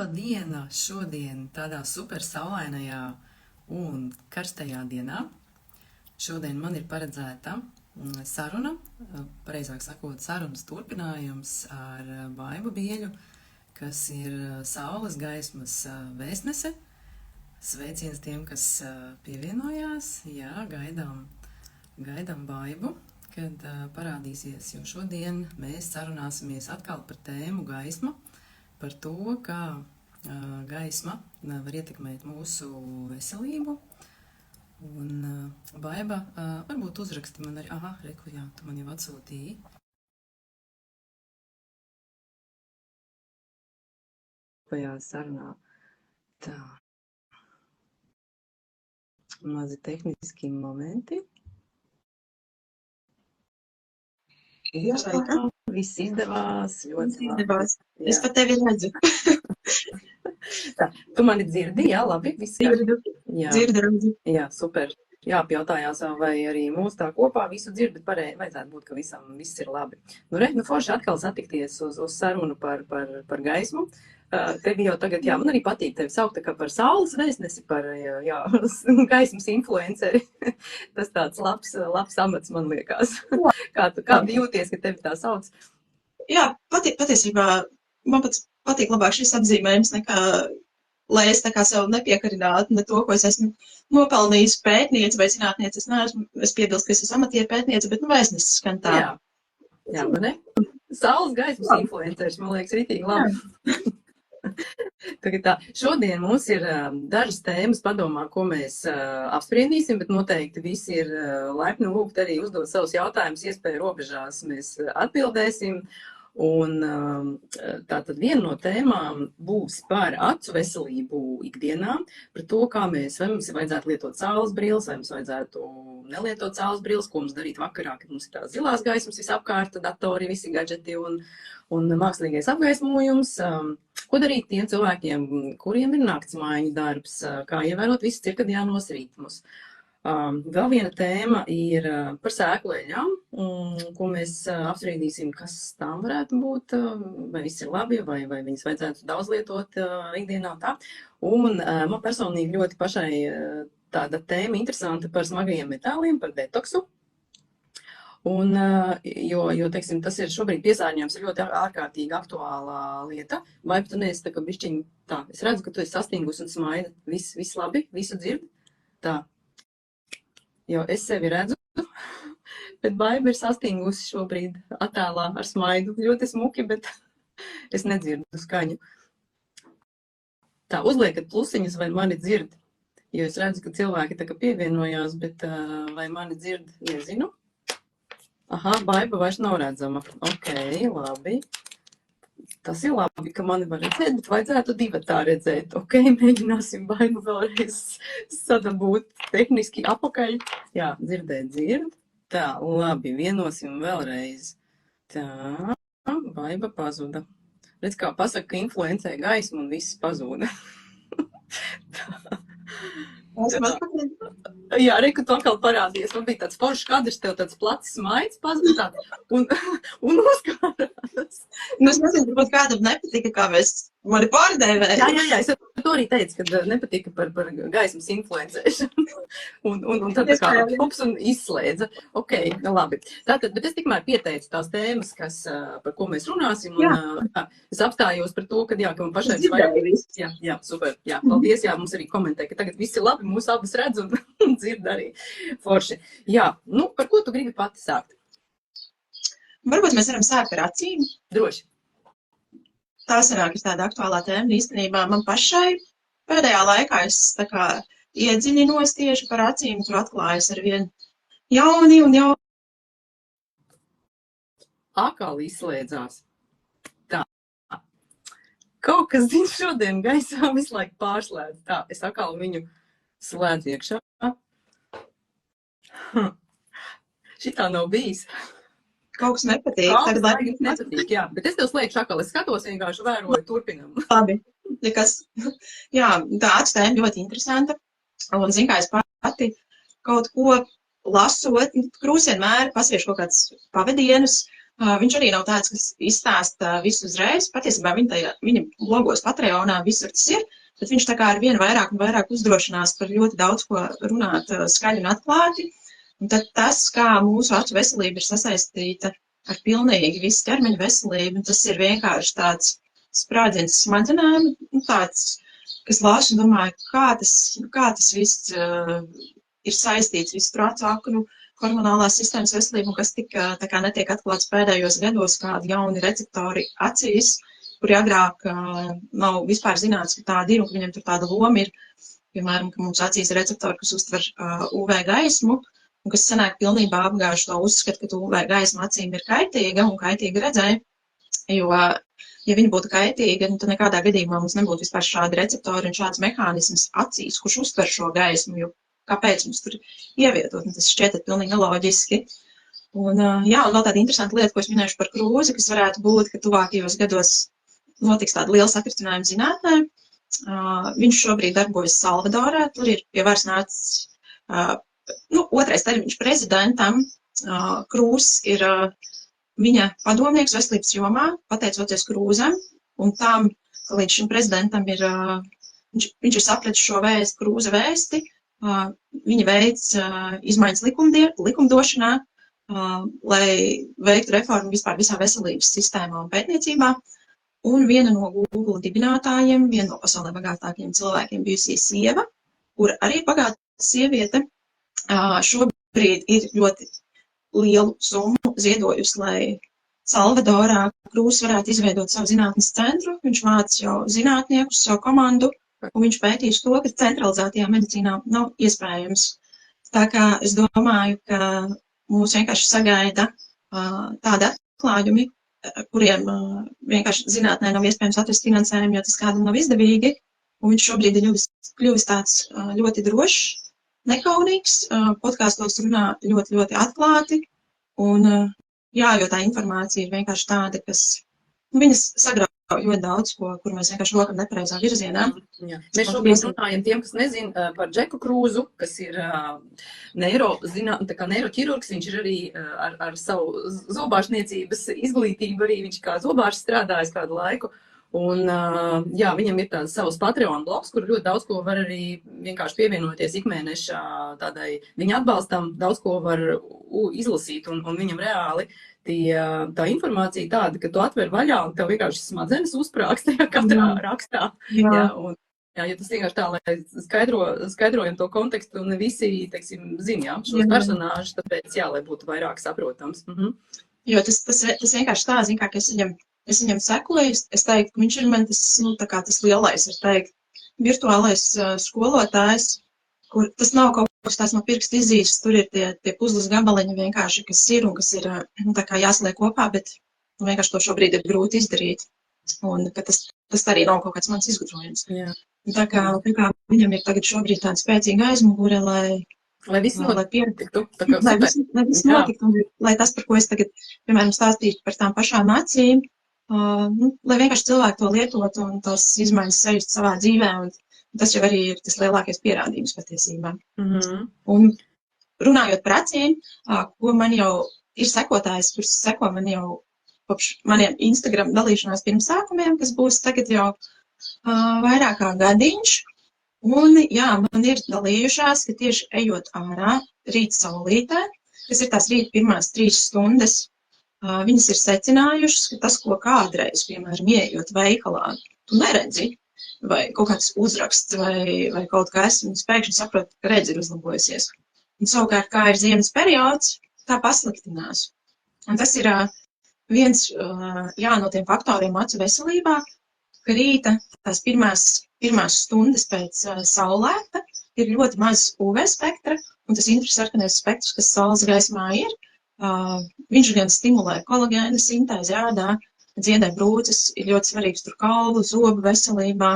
Diena šodien tādā super saulainajā un karstajā dienā. Šodien man ir paredzēta saruna, pareizāk sakot, sarunas turpinājums ar Baibu Bieļu, kas ir saules gaismas vēstnese. Sveiciens tiem, kas pievienojās. Jā, gaidām Baibu, kad parādīsies, jo šodien mēs sarunāsimies atkal par tēmu gaisma, par to, kā gaisma var ietekmēt mūsu veselību. Un Baiba, varbūt uzraksti man arī, reku, jā, tu man jau atsūtīji. Pajā sarunā. Tā. Mazi tehniski momenti. Jā, viss izdevās. Ļoti izdevās. Jā. Es pat tevi redzu. Tā, tu mani dzirdi, jā, labi, viss Dzirdu. Jā. Dzirdu. Jā, super. Jā, pajautājās, vai arī mūs tā kopā visu dzird, bet vajadzētu būt, ka viss ir labi. Forši atkal satikties uz sarunu par gaismu. Tevi jau tagad, jā, man arī patīk tevi saukt tā kā par saules vēstnesi, par, jā, gaismas influenceri. Tas tāds labs amats, man liekas. Kā tu jūties, ka tevi tā sauc? Jā, patiesībā man pats patīk labāk šis apzīmējums nekā, lai es tā kā sev nepiekarinātu ne to, ko es esmu nopelnījis pētniece vai zinātniece. Es piebilstu, ka es esmu amatieru pētniece, bet vēstnesis skan tā. Jā, man ne? Saules gaismas influenceris, man liekas, ritīgi labi. Tagad tā, šodien mums ir dažas tēmas padomā, ko mēs apspriedīsim, bet noteikti visi ir laipni lūgt arī uzdot savus jautājumus, iespēju robežās mēs atbildēsim. Un tātad viena no tēmām būs par acu veselību ikdienā, par to, kā vai mums vajadzētu lietot saules brilles, vai mums vajadzētu nelietot saules brilles, ko mums darīt vakarā, kad mums ir tās zilās gaismas visapkārt, datori, visi gadžeti un mākslīgais apgaismojums. Ko darīt tiem cilvēkiem, kuriem ir naktsmaiņu darbs, kā ievērot visus cirkadiānos ritmus. Vēl viena tēma ir par sēklu eļļām, ko mēs apspriedīsim, kas tām varētu būt, vai viss ir labi, vai viņas vajadzētu daudz lietot ikdienā tā. Un man personīgi ļoti pašai tāda tēma interesanta par smagajiem metāliem, par detoksu. Un, jo, teiksim, tas ir šobrīd piesārņojums ir ļoti ārkārtīgi aktuālā lieta. Vai tu neesi tā kā bišķiņ tā? Es redzu, ka tu esi sastingus un smaida. Viss labi, visu dzird? Tā. Jo es sevi redzu, bet Baiba ir sastingusi šobrīd attēlā ar smaidu. Ļoti smuki, bet es nedzirdu skaņu. Tā, uzliekat plusiņas, vai mani dzird? Jo es redzu, ka cilvēki tā kā pievienojās, bet vai mani dzird, nezinu. Baiba vairs nav redzama. Ok, labi. Tas ir labi, ka mani var redzēt, bet vajadzētu divatā redzēt. Ok, mēģināsim Baibu vēlreiz sadabūt tehniski apakaļ. Jā, dzird. Tā, labi, vienosim vēlreiz. Tā, Baiba pazuda. Redz, kā pasaka, ka influencē gaismu un viss pazuda. Jā, reku tu atkal parādījies. Man bija tāds foršs kadrs, tev tāds plats smaids pazudā un uzkārās. Es nezinu, varbūt kādam nepatika, kā mani pārdēvēja. Jā, es to arī teicu, ka nepatika par gaismas influencēšanu. Un tad tā kā ups un izslēdza. Ok, labi. Tātad, bet es tikmēr pieteicu tās tēmas, par ko mēs runāsim. Un es apstājos par to, ka man pašai Jā, super. Jā, paldies. Jā, mums arī komentē, ka tagad viss ir labi, mūs abas redz un dzird arī forši. Jā, par ko tu gribi pati sākt? Varbūt mēs varam sākt ar acīm. Droši. Tā sanāk ir tāda aktuālā tēma. Īstenībā man pašai pēdējā laikā es tā kā iedziļinos tieši par acīm, tur atklājas ar vien jauni un jauni. Atkal izslēdzās. Tā. Kaut kas zina šodien gaisā visu laiku pārslēdz. Tā, es atkal viņu slēdzu iekšā. Šitā nav bijis. Kaut kas nepatīk. Tagad nepatīk, jā. Bet es tev slēgšu atkal, es skatos, vienkārši vēroju, turpinam. Labi. Jā, tā acu tēma ļoti interesanta. Un, zin kā, es pati kaut ko lasot, krūs vienmēr pasviešu kaut kāds pavadienus, Viņš arī nav tāds, kas izstāsta visu uzreiz. Patiesībā viņa blogos Patreonā visur tas ir, bet viņš tā kā ar vienu vairāk un vairāk uzdrošinās par ļoti daudz ko runāt skaļi un atklāti. Un tad tas, kā mūsu acu veselība ir sasaistīta ar pilnīgi visu ķermeņa veselību, tas ir vienkārši tāds sprādziens smadzenēm, tāds, kas lāš un domāju, kā tas viss ir saistīts, visu prātu aknu, hormonālās sistēmas veselību, un kas tā kā netiek atklāts pēdējos gados, kādi jauni receptori acīs, kuri agrāk nav vispār zināts, ka tādi ir, un ka viņam tur tāda loma ir, piemēram, ka mums acīs ir receptori, kas uztver UV gaismu, un kas sanāk pilnībā apgājuši to uzskatu, ka UV gaisma acīm ir kaitīga un kaitīga redzēja, jo, ja viņa būtu kaitīga, tad nekādā gadījumā mums nebūtu vispār šādi receptori un šāds mehānisms acīs, kurš uztver šo gaismu, jo kāpēc mums tur ievietot, un tas šķiet pilnīgi neloģiski. Un vēl tāda interesanta lieta, ko es minēšu par krūzi, kas varētu būt, ka tuvākajos gados notiks tāda liela sakritinājuma zinātnē. Viņš šobrīd darbojas Salvadorā, tur ir pie varas nācis otrais termiņš prezidentam. Krūzs ir viņa padomnieks veselības jomā, pateicoties krūzam, un tam, ka līdz šim prezidentam viņš ir sapratis šo krūza vēsti, viņa veic izmaiņas likumdošanā, lai veiktu reformu vispār visā veselības sistēmā un pētniecībā. Un viena no Google dibinātājiem, viena no pasaulē bagātākajiem cilvēkiem bijusī sieva, kura arī ir bagāta sieviete, šobrīd ir ļoti lielu summu ziedojusi, lai Salvadorā Krūzs varētu izveidot savu zinātnes centru. Viņš māca jau zinātniekus, savu komandu, un viņš pētīs to, ka centralizētajā medicīnā nav iespējams. Tā kā es domāju, ka mūs vienkārši sagaida tādi atklājumi, kuriem vienkārši zinātnē nav iespējams atrast finansējumu, jo tas kādam nav izdevīgi, un viņš šobrīd ir kļuvis tāds ļoti drošs, nekaunīgs, podkāstos runā ļoti, ļoti atklāti, un jo tā informācija ir vienkārši tāda, kas viņas sagrauj ļoti daudz, kur mēs vienkārši rokam nepareizā virzienā. Jā. Mēs šobrīd runājam tiem, kas nezina par Džeku Krūzu, kas ir neiroķirurgs, viņš ir arī ar savu zobārstniecības izglītību, arī viņš kā zobārsts strādājis kādu laiku. Un, viņam ir tāds savs Patreon blogs, kur ļoti daudz ko var arī vienkārši pievienoties ikmēneša tādai viņa atbalstam, daudz ko var izlasīt, un viņam reāli tā informācija tāda, ka tu atver vaļā un tev vienkārši smadzenes uzprākst tajā katrā rakstā. Jo tas vienkārši tā, lai skaidrojam to kontekstu, un ne visi, teiksim, zina, šos personāžus, tāpēc, lai būtu vairāk saprotams. Jo tas vienkārši tā, zin kā, ka es viņam sekoju, es teiktu, ka viņš ir man tas lielais, var teikt, virtuālais skolotājs, kur tas nav kaut kas tās no pirksta izīšas, tur ir tie puzles gabaliņi vienkārši, kas ir un kas ir tā kā jāsaliek kopā, bet vienkārši to šobrīd ir grūti izdarīt. Un ka tas arī nav kaut kāds mans izgudrojums. Jā. Tā kā viņam ir tagad šobrīd tāda spēcīga aizmugure, lai viss notiktu. Lai viss notiktu, lai tas, par ko es tagad, piemēram, stāstīšu par tām pašām acīm, lai vienkārši cilvēki to lietot un tos izmaiņas sajust savā dzīvē, un tas jau arī ir tas lielākais pierādījums patiesībā. Un runājot par acīm, ko man jau ir sekotājs, kurš seko man jau kopš maniem Instagram dalīšanās pirmsākumiem, kas būs tagad jau vairāk kā gadiņš. Un man ir dalījušās, ka tieši ejot ārā rīt saulītē, kas ir tās rīt pirmās 3 stundas, viņas ir secinājušas, ka tas, ko kādreiz, piemēram, ieejot veikalā, tu neredzi, vai kaut kāds uzraksts, vai kaut kas, un pēkšņi saprot, ka redzi ir uzlabojusies. Un savukārt, kā ir ziemas periods, tā pasliktinās. Un tas ir viens no tiem faktoriem acu veselībā, ka rīta tās pirmās stundas pēc saulēkta ir ļoti maz UV spektra, un tas infrasarkanais spektrs, kas saules gaismā ir, viņš gan stimulē kolagēna sintēzi ādā, dziedē brūces, ir ļoti svarīgs tur kaulu, zobu veselībā,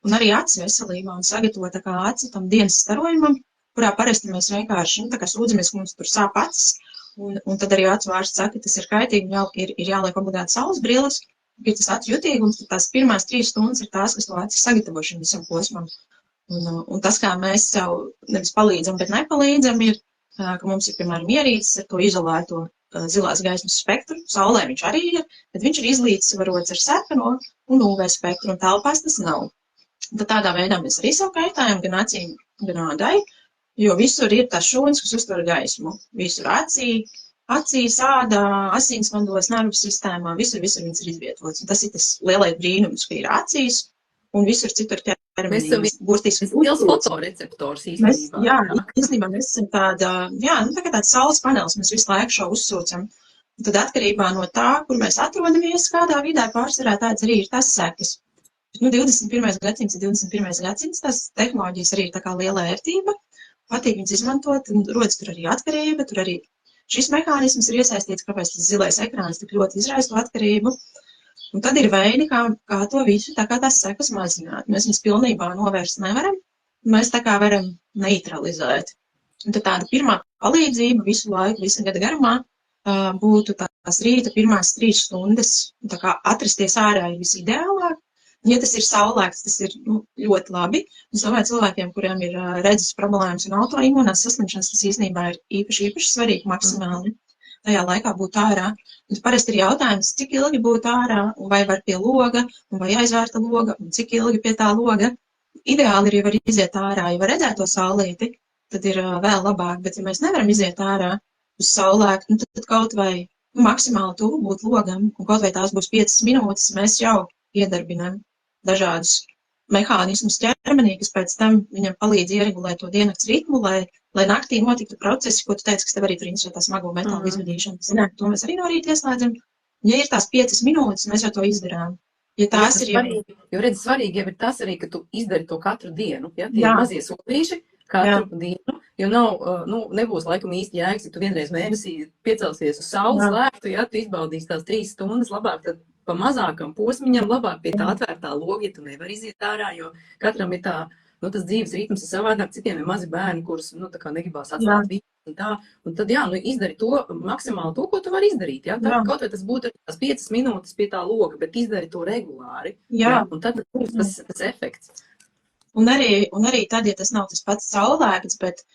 un arī acu veselībā, un sagatavo tā kā aci tam dienas starojumam, kurā parasti mēs vienkārši, tā kā sūdzamies, ka mums tur sāp acis, un tad arī acu ārsts saka, ka tas ir kaitīgi, ir jāliek obligāti saules brilles, ir tas acu jutīgums, tad tās pirmās 3 stundas ir tās, kas to aci sagatavo šim visam posmam. Un tas, kā mēs sev nevis palīdzam, bet nepalīdzam, ir, ka mums ir, piemēram, ierīces ar to izolēto zilās gaismas spektru, saulē viņš arī ir, bet viņš ir izlīdzsvarots ar sarkano un UV spektru, un telpās tas nav. Tad tādā veidā mēs arī savu kaitējam gan acīm, gan ādai, jo visur ir tas šūns, kas uztver gaismu. Visur acīs, ādā, asinsvados, nervu sistēmā, visur viņas ir izvietots. Un tas ir tas lielais brīnums, ka ir acīs un visur citur ķermenī. Mēs esam liels fotoreceptors īstenībā. Īstenībā mēs esam tāds saules panelis, mēs visu laiku šo uzsūcam. Un tad atkarībā no tā, kur mēs atrodamies, kādā vidē pārsvarā tāds arī ir tas sekas. 21. gadsimts ir 21. gadsimts, tās tehnoloģijas arī ir tā kā liela ērtība, patīk viņas izmantot, un rodas tur arī atkarība, tur arī šis mehānisms ir iesaistīts, kāpēc tas zilais ekrāns tik ļoti izraisa to atkarību. Un tad ir veidi, kā to visu, tā kā tās sekas mazināt. Mēs viņus pilnībā novērst nevaram, mēs tā kā varam neutralizēt. Un tad tāda pirmā palīdzība visu laiku, visa gada garumā, būtu tās rīta pirmās 3 stundas, tā kā atrasties ārā ir visideālāk. Ja tas ir saulēkts, tas ir ļoti labi. Es domāju, cilvēkiem, kuriem ir redzes problēmas un autoimūnās saslimšanas, tas īstenībā ir īpaši svarīgi maksimāli tajā laikā būt ārā. Un parasti ir jautājums, cik ilgi būt ārā, vai var pie loga, vai aizvērta loga, un cik ilgi pie tā loga. Ideāli ir, ja var iziet ārā, ja var redzēt to saulīti, tad ir vēl labāk, bet ja mēs nevaram iziet ārā uz saulēktu, tad kaut vai maksimāli tuvu būt logam, un kaut vai tās būs 5 minūtes, mēs jau iedarbinām dažādus mehānismus ķermenī, kas pēc tam viņam palīdz ieregulēt to diennakts ritmu, lai naktī notiktu procesi, ko tu teici, kas tev arī tur interesē tā smago metālu izvedīšana. Zināt, to mēs arī no rīta ieslēdzam. Ja ir tās 5 minūtes, mēs jau to izdarām. Ja tās ir jo redz, svarīgi jau ir tas arī, ka tu izdari to katru dienu. Ja? Tie mazie solīši katru dienu, jo nebūs laikam īsti jēgas, ja tu vienreiz mēnesī piecelsies uz saules lēktu, ja tu izbaudīsi tās 3 stundas, labāk tad pa mazākam posmiņam, labāk pie tā atvērtā loga, ja tu nevari iziet ārā, jo katram ir tā, tas dzīves ritms ir savādāk, citiem ir mazi bērni, kurus, tā kā negribās atstāt visu un tā, un tad, izdari to, maksimāli to, ko tu vari izdarīt, ja, tad kaut vai tas būtu tās 5 minūtes pie tā loga, bet izdari to regulāri, un tad būs tas efekts. Un arī tad, ja tas nav tas pats saulēkts, bet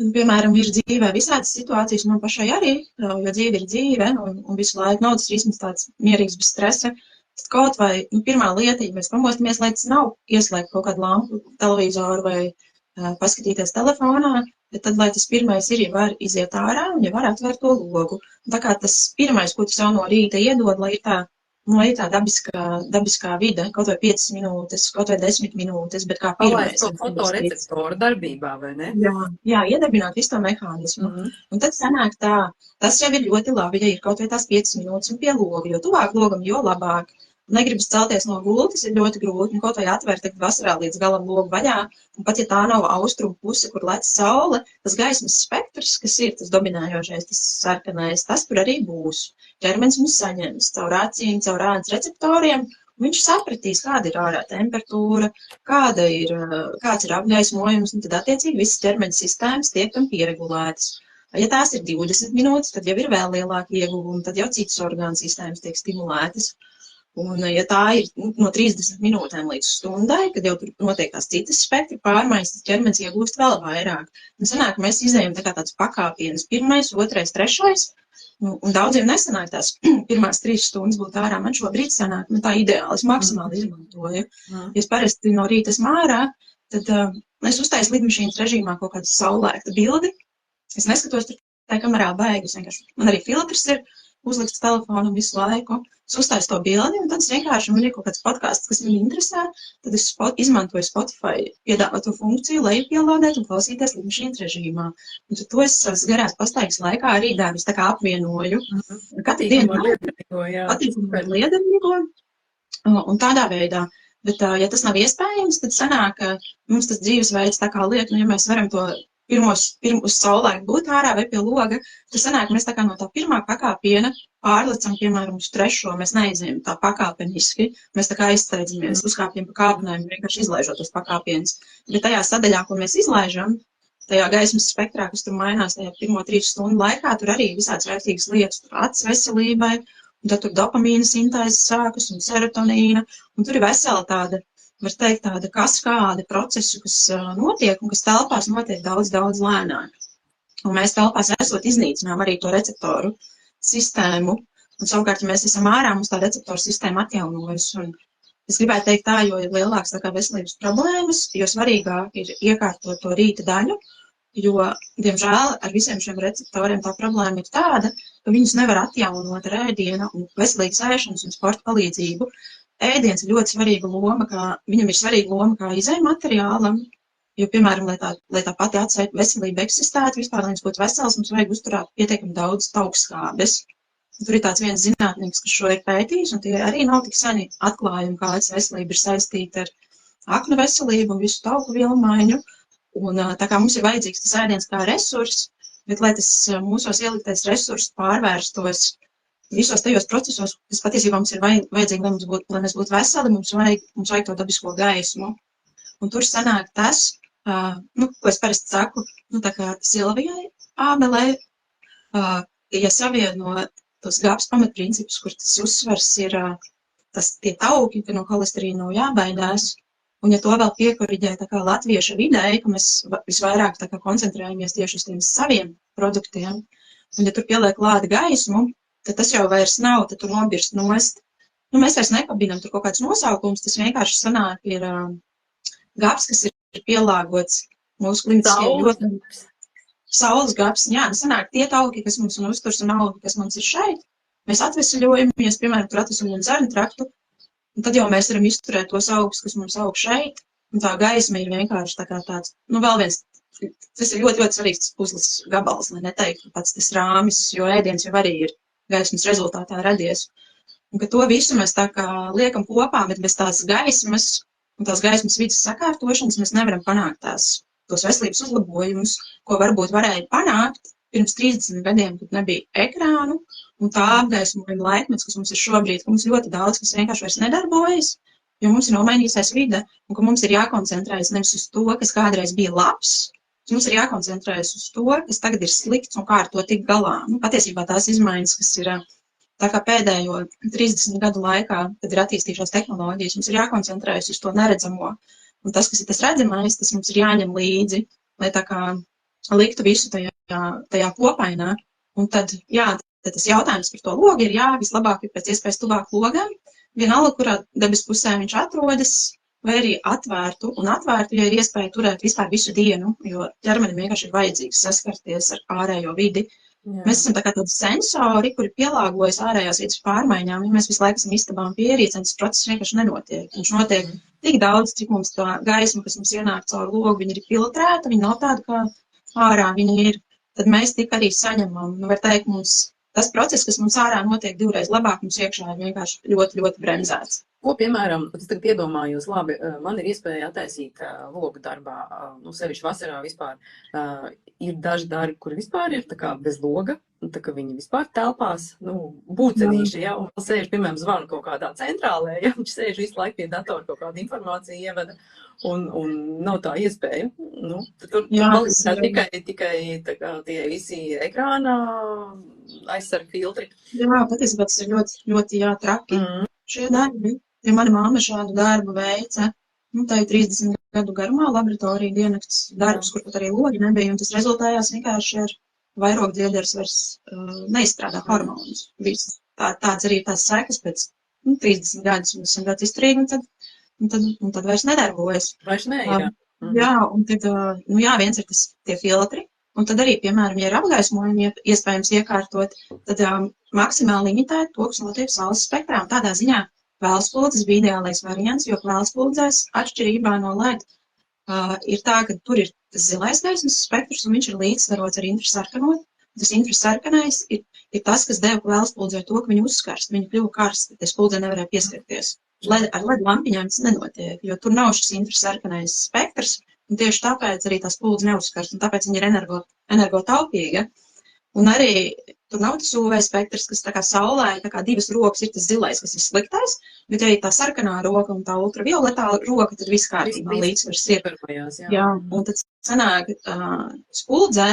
piemēram, ir dzīvē visādas situācijas, man pašai arī, jo dzīve ir dzīve, un visu laiku naudas risms tāds mierīgs bez stresa. Tad kaut vai pirmā lieta, ja mēs pamostamies, lai tas nav ieslēgt kaut kādu lampu, televizoru vai paskatīties telefonā, bet tad, lai tas pirmais ir, ja var iziet ārā un ja var atvērt to logu. Un tā kā tas pirmais, ko tu savu no rīta iedod, lai ir tā dabiskā vide, kaut vai 5 minūtes, kaut vai 10 minūtes, bet kā pirmais. Palaist to fotoreceptoru darbībā, vai ne? Jā, iedarbināt visu to mehānismu. Un tad sanāk tā, tas jau ir ļoti labi, ja ir kaut vai tās 5 minūtes un pie loga, jo tuvāk logam, jo labāk. Negribas celties no gultas, ir ļoti grūti, un kaut vai atvērt tagad vasarā līdz galam logu vaļā, un pat ja tā nav austrumu puse, kur lec saule, tas gaismas spektrs, kas ir tas dominējošais, tas sarkanais, tas tur arī būs. Ķermenis mums saņems caur acīm, caur ādas receptoriem, un viņš sapratīs, kāda ir ārā temperatūra, kāds ir apgaismojums, un tad attiecīgi visas ķermeņa sistēmas tiek tam pieregulētas. Ja tās ir 20 minūtes, tad jau ir vēl lielāka ieguvuma, tad jau citas orgānu sistēmas tiek stimulētas. Un, ja tā ir no 30 minūtēm līdz stundai, kad jau tur notiek tās citas spektru pārmaiņas, tad ķermenis iegūst vēl vairāk. Un sanāk, mēs izējam tā kā tāds pakāpienas 1., 2., 3. Un daudziem nesanāk tās pirmās 3 stundas būt ārā. Man šobrīd sanāk, tā ideāli, es maksimāli izmantoju. Ja es parasti no rīta esmu ārā, tad es uztaisu lidmašīnas režīmā kaut kādu saulēktu bildi. Es neskatos tur tā kamerā baigus, vienkārši man arī filtrs ir uzlikts telefonu visu laiku. Es uztaisu to bildi, un tad es vienkārši, man ir kaut kāds podcasts, kas man interesē, tad es izmantoju Spotify piedāvāto funkciju, lai pielādētu un klausīties lidmašīnas režīmā. Un tad to es savas garās pastaigas laikā arī darbus tā kā apvienoju. Katru dienu patīkamu ar liederīgo, un tādā veidā. Bet, ja tas nav iespējams, tad sanāk, ka mums tas dzīvesveids tā kā liek, ja mēs varam to pirmos saulēktu būt ārā vai pie loga, tad sanāk, mēs tā kā no tā pirmā pakāpiena pārlecam, piemēram, uz 3. Mēs neizējam tā pakāpeniski, mēs tā kā aizsteidzamies, uzkāpjam pa kāpnēm, vienkārši izlaižot tos pakāpienus. Bet tajā sadaļā, ko mēs izlaižam, tajā gaismas spektrā, kas tur mainās tajā 1-3 stundu laikā, tur arī visāds vērtīgas lietas, tur acis veselībai, un tad tur dopamīna sintēzes sākas un serotonīna, un tur ir vesela tāda, var teikt, tāda kaskāde procesu, kas notiek un kas telpās notiek daudz lēnāk. Un mēs telpās esot iznīcinām arī to receptoru sistēmu. Un savukārt, ja mēs esam ārā, mums tā receptoru sistēma atjaunojas. Un es gribētu teikt tā, jo ir lielāks tā kā veselības problēmas, jo svarīgāk ir iekārtot to rīta daļu, jo, diemžēl, ar visiem šiem receptoriem tā problēma ir tāda, ka viņus nevar atjaunot ar ēdienu un veselīgas ēšanas un sporta palīdzību. Ēdiens ir ļoti svarīga loma, viņam ir svarīga loma kā izēja materiālam, jo, piemēram, lai tā pati atsveita veselība eksistētu, vispār, lai viņš būtu vesels, mums vajag uzturēt pietiekami daudz taukskābes. Tur ir tāds viens zinātnieks, kas šo ir pētījis, un tie arī nav tik seni atklājumi, kā veselība ir saistīta ar aknu veselību un visu tauku vielu maiņu. Un tā kā mums ir vajadzīgs tas ēdiens kā resurs, bet lai tas mūsos ieliktais resurs pārvērstos visos tajos procesos, kas patiesībā mums ir vajadzīgi, lai mēs būtu veseli, mums vajag to dabisko gaismu. Un tur sanāk tas, ko es parasti saku, tā kā Silvijai ābelē, ja savieno tos GAPS pamatprincipus, kur tas uzsvars ir tie tauki, ka no holesterīna nav jābaidās, un ja to vēl piekoriģē tā kā latvieša vidēji, ka mēs visvairāk tā kā koncentrējamies tieši uz tiem saviem produktiem, un ja tur pieliek klāta gaismu, tad tas jau vairs nav, tad tur nobirst nost. Mēs vairs nekabinam tur kaut kāds nosaukums, tas vienkārši sanāk ir GAPS, kas ir pielāgots mūsu klimatiskiem ļoti. Saules GAPS, jā, sanāk tie tauki, kas mums un uzturs un augi, kas mums ir šeit, mēs atvesaļojamies, piemēram, tur atvesaļojam zarnu traktu, un tad jau mēs varam izturēt tos augus, kas mums aug šeit, un tā gaisma ir vienkārši tā kā tāds, vēl viens, tas ir ļoti, ļoti svarīgs puzles gabals, lai neteiktu pats tas rāmis, jo ēdiens jau arī ir gaismas rezultātā radies. Un ka to visu mēs tā kā liekam kopā, bet bez tās gaismas un tās gaismas vidas sakārtošanas mēs nevaram panākt tos veselības uzlabojumus, ko varbūt varēja panākt pirms 30 gadiem, kad nebija ekrānu, un tā apgaismojuma laikmets, kas mums ir šobrīd, ka mums ļoti daudz, kas vienkārši vairs nedarbojas, jo mums ir nomainījusies vide, un ka mums ir jākoncentrējas nevis uz to, kas kādreiz bija labs, mums ir jākoncentrējas uz to, kas tagad ir slikts un kā ar to tikt galā. Patiesībā tās izmaiņas, kas ir tā kā pēdējo 30 gadu laikā, kad ir attīstījušās tehnoloģijas, mums ir jākoncentrējas uz to neredzamo. Un tas, kas ir tas redzamais, tas mums ir jāņem līdzi, lai tā kā liktu visu tajā kopainā. Un tad tas jautājums par to logu ir, vislabāk ir pēc iespējas tuvāk logam, vienalga, kurā debes pusē viņš atrodas, vai arī atvērtu, ja ir iespēja turēt vispār visu dienu, jo ķermenim vienkārši ir vajadzīgs saskarties ar ārējo vidi. Jā. Mēs esam tā kā tādi sensori, kuri pielāgojas ārējās vidas pārmaiņām, ja mēs visu laiku esam istabām pie ierīces, tas process vienkārši nenotiek. Viņš notiek tik daudz, cik mums tā gaisma, kas mums ienāk caur logu, viņa ir filtrēta, viņa nav tāda, kā ārā viņa ir. Tad mēs tik arī saņemam, var teikt, mums tas process, kas mums ārā notiek divreiz labāk, mums iekšā ir vienkārši ļoti, ļoti bremzēts. Ko, piemēram, es tagad iedomājos, labi, man ir iespēja attaisīt logu darbā, sevišķi vasarā vispār, ir daži darbi, kuri vispār ir tā kā bez loga, tā kā viņi vispār telpās, būcenīši, ja, un sēž, piemēram, zvanu kaut kādā centrālē, ja, viņš sēž visu laiku pie datora kaut kādu informāciju ievada, un nav tā iespēja, tur tikai tā kā tie visi ekrānā aizsarga filtri. Jā, patiesībā tas ir ļoti, ļoti traki. Šie darbi. Ja mana mamma šādu darbu veica, tā ir 30 gadu garumā laboratorija dienakts darbs, kur pat arī logi nebija, un tas rezultējās vienkārši ar vairogdziedars vairs neizstrādā hormonus. Tāds arī tās sekas pēc 30 gadus, un esam ļoti izturīgi, un tad vairs nedarbojas. Vairs ne, jā. Jā, un tad, viens ir tie filtri, un tad arī, piemēram, ja ir apgaismojumi iespējams iekārtot, tad maksimāli limitēt to, kas notiek saules spektrā, un tādā ziņā kvēlspuldzes bija ideālais variants, jo kvēlspuldzēs atšķirībā no LED ir tā, ka tur ir tas zilais gaismas spektrs un viņš ir līdzsvarots ar infrasarkano. Tas infrasarkanais ir tas, kas deva kvēlspuldzē to, ka viņa uzskarst, viņa kļuva karsta, tie spuldze nevarēja pieskarties. Ar LED lampiņām tas nenotiek, jo tur nav šis infrasarkanais spektrs, un tieši tāpēc arī tā spuldze neuzskarst, un tāpēc viņa ir energotaupīga. Un arī tur nav tas UV spektrs, kas tā kā saulē, tā kā divas rokas ir tas zilais, kas ir sliktais, bet ja ir tā sarkanā roka un tā ultravioletā roka, tad viss kārtībā līdzsvars ir. Jā, un tad sanāk spuldze,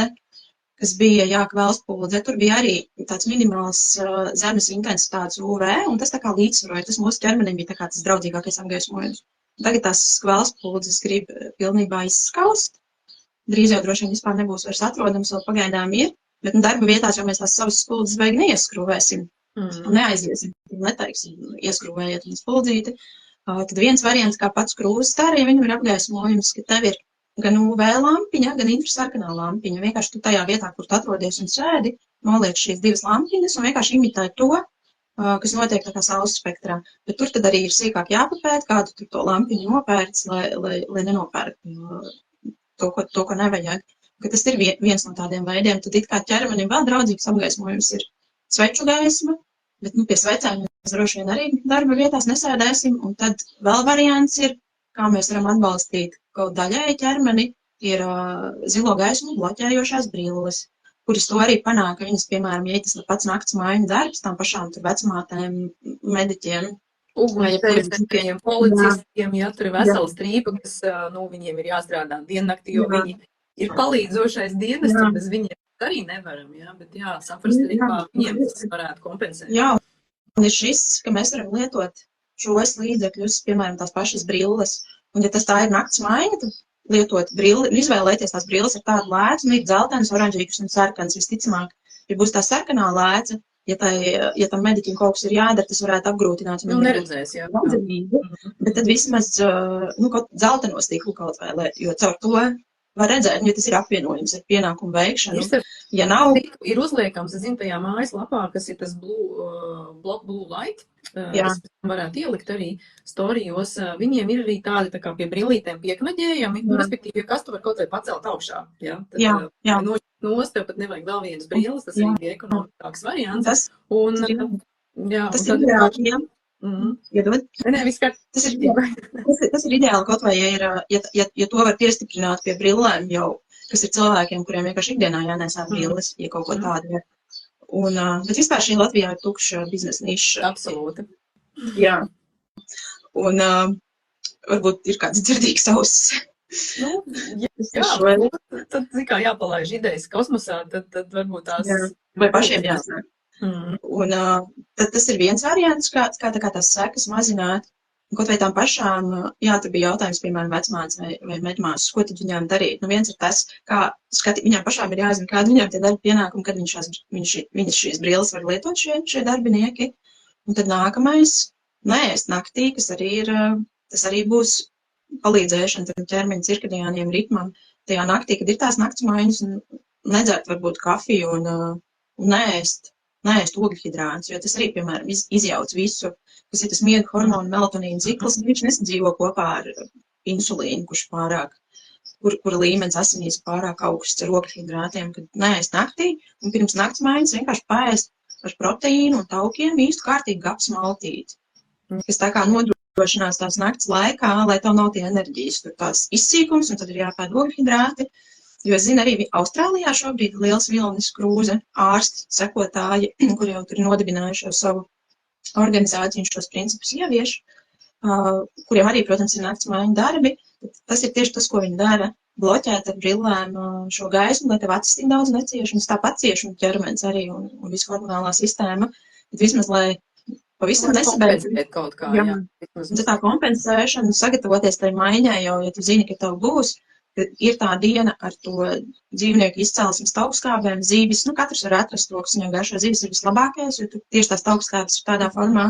kas bija kvēlspuldzē, tur bija arī tāds minimāls zemes intensitātes UV, un tas tā kā līdzsvaroja, tas mūsu ķermenim bija tā kā tas draudzīgākais apgaismojums. Tagad tās kvēlspuldzes grib pilnībā izskaust, drīz jau droši vien vispār nebūs vairs atrodams, vēl pagaidām ir. Bet darba vietās jau mēs tās savas spuldzi vajag neieskrūvēsim. Neaiziesim, neteiksim, ieskrūvējiet un spuldzīti. Tad viens variants, kā pats krūzes arī, viņam ir apgaismojums, ka tev ir gan UV lampiņa, gan infrasarkanā lampiņa. Vienkārši tu tajā vietā, kur tu atrodies un sēdi, noliec šīs divas lampiņas un vienkārši imitē to, kas notiek tā kā saules spektrā. Bet tur tad arī ir sīkāk jāpapēt, kādu tu to lampiņu nopērc, lai nenopērk to, ko nevajag. Ka tas ir viens no tādiem veidiem. Tad it kā ķermenim vēl draudzīgs apgaismojums ir sveču gaisma, bet pie svecēm mēs droši vien arī darba vietās nesēdēsim. Un tad vēl variants ir, kā mēs varam atbalstīt kaut daļai ķermeni, ir zilo gaismu bloķējošās brilles, kuras to arī panāk, ka viņas, piemēram, ja tas pats nakts mājiņu darbs, tām pašām tur vecmātēm, mediķiem. Ugunsdzēsējiem, policistiem, ja tur ir vesela strīpa, kas, viņiem ir jāstrādā diennaktī, jo viņi ir palīdzošais dienas, un bez viņiem arī nevaram, bet saprast arī, kā viņiem tas varētu kompensēt. Jā, un ir šis, ka mēs varam lietot šos līdzekļus, piemēram, tās pašas brilles, un ja tas tā ir nakts mājiņa, tad lietot brilli, izvēlēties tās brilles ar tādu lēcu, ir dzeltenas, oranžīgas un sarkanas. Visticamāk, ja būs tā sarkanā lēca, ja tam mediķim kaut kas ir jādara, tas varētu apgrūtināt. Neredzēs, jā. Bet tad vismaz, kaut dzelteno stiklu kaut vai, jo caur to var redzēt, ja tas ir apvienojums ar pienākumu veikšanu. Ja nav, ir uzliekams, es zinu, tajā mājaslapā, kas ir tas blue light, kas varētu ielikt arī storijos, viņiem ir arī tādi tā kā pie brillītēm pieknaģējami, respektīvi, kas tu var kaut vai pacelt augšā, jā. Nost, tev pat nevajag vēl vienas brilles, tas ir ekonomiskāks variants. Tas ir ideāli, jā. Tas ir ideāli kaut vai, ja to var piestiprināt pie brillēm jau, kas ir cilvēkiem, kuriem vienkārši ikdienā jānesā brilles, ja kaut ko tādu ir. Bet vispār šī Latvijā ir tukša biznesa niša. Absolūti. Jā. Un varbūt ir kāds dzirdīgs auss. Tad, kā jāpalaiž idejas kosmosā, tad varbūt tās... Vai pašiem jāsnāk. Un tad tas ir viens variants, kā tās sekas mazināt. Kaut vai tām pašām, tur bija jautājums, piemēram, vecmātes vai medmāsas, ko tad viņām darīt. Viens ir tas, kā viņām pašām ir jāzina, kāda viņām tie darba pienākumi, kad viņas šīs brilles var lietot šie darbinieki. Un tad nākamais, neēst naktī, kas arī ir, tas arī būs palīdzēšana tam ķermeņa cirkadiāniem ritmam. Tajā naktī, kad ir tās nakts maiņas, nedzert varbūt kafiju un neēst ogļhidrātus, jo tas arī, piemēram, izjauc visu, kas ir tas miega hormonu melatonīna cikls, viņš nesadzīvo kopā ar insulīnu, kura līmenis asinīs pārāk augsts ar ogļhidrātiem, kad neēst naktī, un pirms nakts maiņas vienkārši paēst ar proteīnu un taukiem īstu kārtīgi gaps maltīti, kas tā kā nodrošinās tās nakts laikā, lai tev nav tie enerģijas, tur tās izsīkums, un tad ir jāpēd ogļhidrāti. Jo es zinu, arī Austrālijā šobrīd ir liels vilnis krūze ārsti, sekotāji, kur jau tur nodibinājuši savu organizāciju un šos principus ievieš, kuriem arī, protams, ir nakts mājiņu darbi. Tas ir tieši tas, ko viņi dara, bloķēt ar brillēm šo gaismu, lai tev acis tik daudz necieš, un tāpat cieši un ķermenis arī un visu hormonālā sistēma. Bet vismaz, lai pavisam nesabeidz. Kaut kā, un tā kompensēšana, sagatavoties tai maiņai, jau, ja tu zini, ka tev būs, ir tā diena ar to dzīvnieku izcelsmes taukskābēm, zīvis, katrs var atrast to, kas viņam garšo. Zīvis ir vislabākais, jo tieši tās taukskābes ir tādā formā,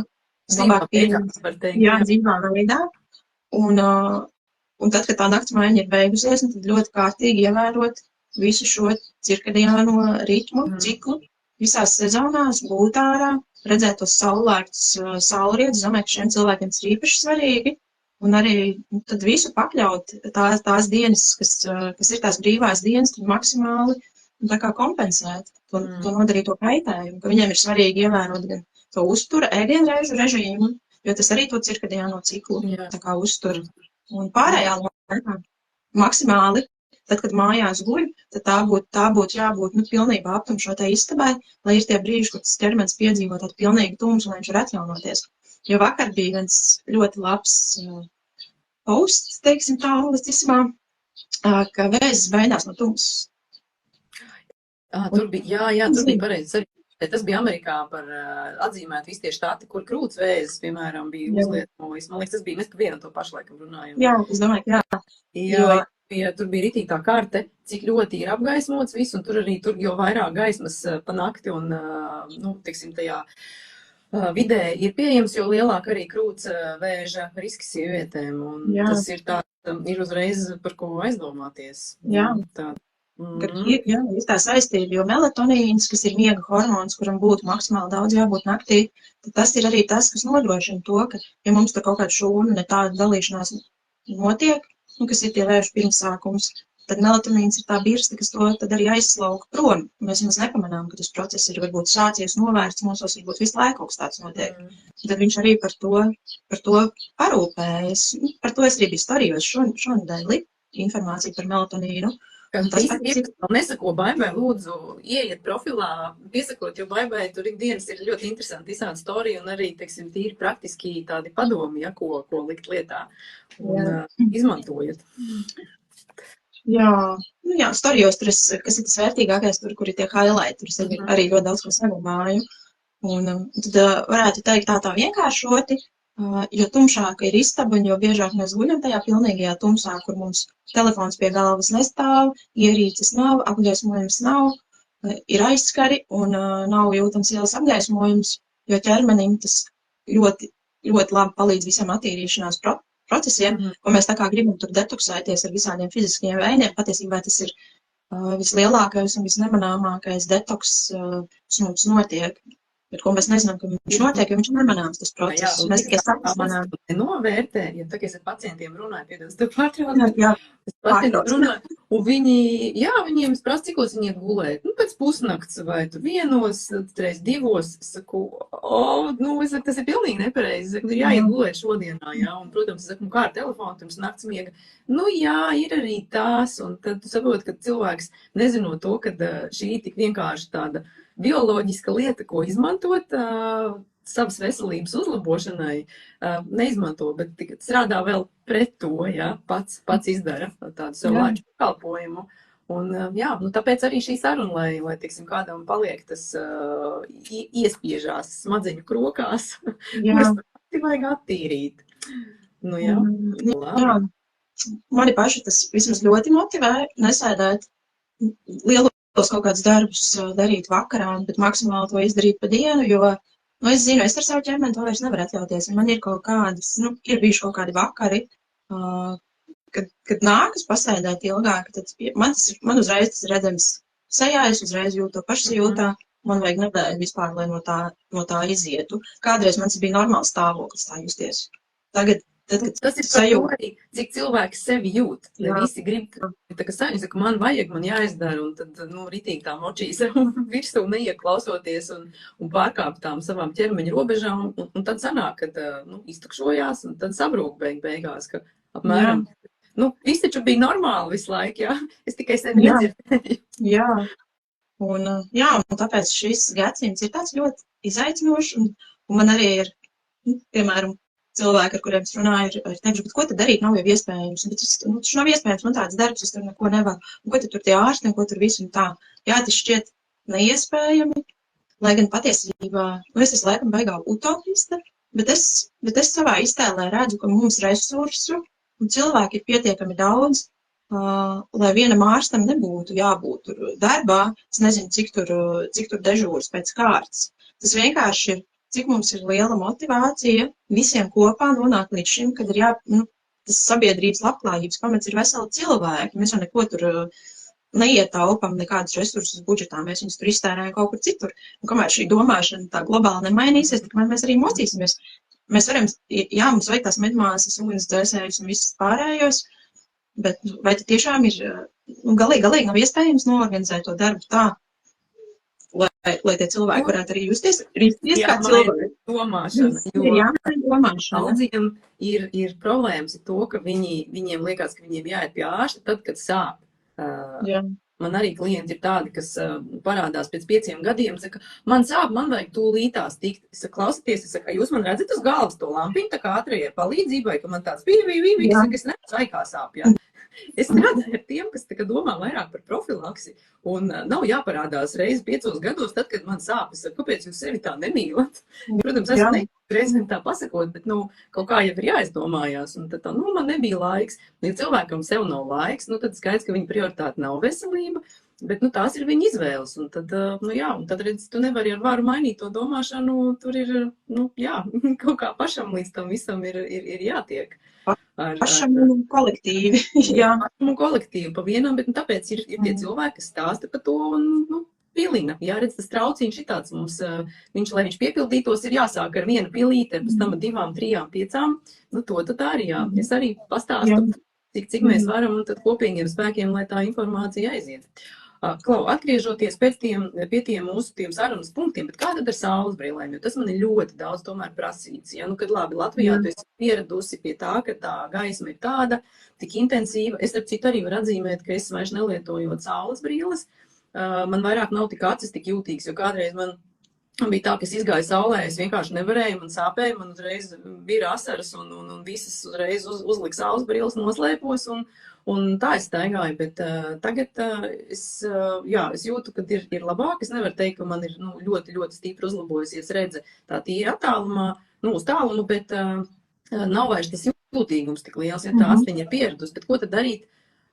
labāk pieņemts, dzīvā veidā. Un tad, kad tā nakts maiņa ir beigusies, tad ļoti kārtīgi ievērot visu šo cirkadiāno ritmu, ciklu, visās sezonās, būt ārā, redzēt tos saulēktus saulrietus, domāju, ka šiem cilvēkiem tas ir īpaši svarīgi. Un arī tad visu pakļaut tās dienas, kas ir tās brīvās dienas, tad maksimāli tā kā kompensēt to nodarīto kaitējumu, ka viņiem ir svarīgi ievērot gan to uztura, ēdienreižu režīmu, jo tas arī to cirkadiāno ciklu tā kā uztur. Un pārējā laikā maksimāli, tad, kad mājās guļ, tad tā būtu jābūt pilnībā aptumšotai istabai, lai ir tie brīži, kad tas ķermenis piedzīvo tādu pilnīgu tumsu, lai viņš var atjaunoties. Jo vakar bija viens ļoti labs posts, teiksim tā, anglicismā, ka vēzis baidās no tumsas. Tur bija pareizi. Tas bija Amerikā par atzīmēt visi tie štati, kur krūts vēzis, piemēram, bija uzlietojis. Man liekas, tas bija, mēs par vienu to pašu laikam runājam. Jā, es domāju, ka jā. Jo tur bija ritīgi tā karte, cik ļoti ir apgaismots viss, un tur jo vairāk gaismas pa nakti un, teiksim, tajā vidē ir pieejams, jo lielāk arī krūts vēža riski sievietēm, un tas ir ir uzreiz par ko aizdomāties. Jā. Ir tā saistība, jo melatonīns, kas ir miega hormons, kuram būtu maksimāli daudz jābūt naktī, tad tas ir arī tas, kas nodrošina to, ka, ja mums tur kaut kāda šūna, ne tāda dalīšanās notiek, kas ir tie vēžu pirmsākums, tad melatonīns ir tā birsta, kas to tad arī aizslauka prom. Mēs nemaz nepamanām, ka tas process ir varbūt sācies, novērsts, mūsos varbūt visu laiku kaut kas tāds notiek. Tad viņš arī par to parūpējas. Par to es arī biju storijos šonadēļ likt informāciju par melatonīnu. Visi, nesako Baibai, lūdzu, ieiet profilā, piesakot, jo Baibai tur ikdienas ir ļoti interesanti visādi storija un arī, teiksim, tīri praktiski tādi padomi, ja, ko likt lietā un izmantojot. Jā, storijos tur kas ir tas vērtīgākais, kur ir tie highlighti, tur es arī ļoti daudz ko saglabāju. Un tad varētu teikt tā vienkāršoti, jo tumšāka ir istaba, un jo biežāk mēs guļam tajā pilnīgajā tumsā, kur mums telefons pie galvas nestāv, ierīces nav, apgaismojums nav, ir aizskari un nav jūtams ielas apgaismojums, jo ķermenim tas ļoti, ļoti labi palīdz visam attīrīšanās procesiem, ko mēs tā kā gribam tur detoksēties ar visādiem fiziskajiem veidiem. Patiesībā tas ir vislielākais un visnemanāmākais detoks, kas mums notiek. Bet ko mēs nezinām, ka viņš notiek, jo viņš nemanāms tas process. Mēs tikai sapazmanām. Novērtē, ja tā, es ar pacientiem runāju, piedod, es tev pārtraucu. Es pacientiem runāju, un viņiem es prasu, cikos viņi iet gulēt. Pēc pusnakts vai tu 1, reiz 2, es saku, tas ir pilnīgi nepareizi. Es saku, jāiet gulēt šodienā, jā. Un, protams, es saku, kā ar telefonu, pirms nakts miega. Jā, ir arī tās, un tad tu saproti, ka cilvēks nezinot to, ka šī tik vienkārši tāda bioloģiska lieta, ko izmantot savas veselības uzlabošanai, neizmanto, bet strādā vēl pret to, ja, pats izdara tādu savu lāču pakalpojumu. Un, tāpēc arī šī saruna, lai tiksim, kādam paliek tas iespiežās smadzeņu krokās, kuras vajag attīrīt. Jā. Mani paši tas vismaz ļoti motivē nesēdēt lielos kaut kādus darbus darīt vakarā, bet maksimāli to izdarīt pa dienu, jo, es zinu, es ar savu ķermeni to vairs nevaru atļauties, un man ir kaut kādas, ir bijuši kaut kādi vakari, kad nākas pasēdēt ilgāk, tad man uzreiz tas redzams sejā, es uzreiz jūtu to pašsajūtā, man vajag nedēļu vispār, lai no tā izietu. Kādreiz man tas bija normāls stāvoklis tā justies. Tagad, tas ir par to arī, cik cilvēks sevi jūt. Ja visi grib, ka man jāizdara, un tad, ritīgi tā močīs virsū neieklausoties un pārkāp tām savām ķermeņa robežām, un tad sanāk, kad, iztukšojās, un tad sabrūk beigās, ka apmēram, viss taču bija normāli visu laiku, jā, es tikai sevi nedzirdēju. Jā, un tāpēc šis gadsimts ir tāds ļoti izaicinošs, un man arī ir, piemēram, cilvēki, ar kuriem es runāju, ir teikuši, bet ko tad darīt, nav jau iespējams. Bet tas nav iespējams, man tāds darbs, es tur neko nevaru. Un ko tur tie ārsti, un ko tur visu un tā. Jā, tas šķiet neiespējami, lai gan patiesībā, es esmu laikam baigā utopista, bet es savā iztēlē redzu, ka mums resursu un cilvēki ir pietiekami daudz, lai vienam ārstam nebūtu jābūt tur darbā. Es nezinu, cik tur dežūras pēc kārtas. Tas vienkārši ir, cik mums ir liela motivācija visiem kopā nonākt līdz šim, kad ir tas sabiedrības labklājības pamats ir veseli cilvēki. Mēs jau neko tur neietaupam, nekādus resursus budžetā, mēs viņus tur iztērējam kaut kur citur. Un kamēr šī domāšana tā globāli nemainīsies, tikmēr mēs arī mocīsimies. Mēs varam, mums vajag tās medmāsas, ūdens dzēsējus un visus pārējos, bet vai tad tiešām ir, galīgi nav iespējams noorganizēt to darbu tā, lai tie cilvēki varētu arī justies kā cilvēki. Domāšana, daudziem ir problēmas ar to, ka viņiem liekas, ka viņiem jāiet pie ārsta tad, kad sāp. Man arī klienti ir tādi, kas parādās pēc 5 gadiem, saka, man sāp, man vajag tūlītās tikt. Es saku, klausieties, jūs man redzat uz galvas to lampiņu, tā kā ātrajai palīdzībai, ka man tāds bija, es nesaku, vai kā sāp, jā. Es strādāju ar tiem, kas domā vairāk par profilaksi, un nav jāparādās reizi 5 gados, tad, kad man sāpes, kāpēc jūs sevi tā nemīlat? Protams, es reizēm tā pasakot, bet, kaut kā jau ir jāizdomājās, un tad man nebija laiks. Ja cilvēkam sev nav laiks, tad skaidrs, ka viņa prioritāte nav veselība, bet, tās ir viņa izvēles, un tad, un tad redz, tu nevari ar varu mainīt to domāšanu, tur ir, kaut kā pašam līdz tam visam ir jātiek. Pašam un kolektīvi, jā. Pašam un kolektīvi pa vienam, bet, tāpēc ir tie cilvēki, kas stāsta par to, un, pilina. Jā, redz, tas trauciņš ir tāds mums, lai viņš piepildītos, ir jāsāk ar 1 pilīti, pēc tam 2, 3, 5, to tad arī, jā. Es arī pastāstu, cik mēs varam, un tad kopīgiem spēkiem, lai tā informācija aiziet. Klau, atgriežoties pie tiem mūsu sarunas punktiem, bet kā tad ar saules brillēm, jo tas man ir ļoti daudz tomēr prasīts, ja, kad labi, Latvijā tu esi pieradusi pie tā, ka tā gaisma ir tāda, tik intensīva, es ar citu arī varu atzīmēt, ka es vairs nelietojot saules brilles, man vairāk nav tik acis tik jūtīgs, jo kādreiz man bija tā, ka es izgāju saulē, es vienkārši nevarēju, man sāpēja, man uzreiz bija asaras un visas uzreiz uzlika saules brilles, noslēpos un tā es staigāju, bet tagad es jūtu, ka ir labāk. Es nevaru teikt, ka man ir ļoti, ļoti stipri uzlabojusies redze tā tīri attālumā, uz tālumu, bet nav vairs tas jūtīgums tik liels, ja tā astiņa ir pieradusi. Bet ko tad darīt,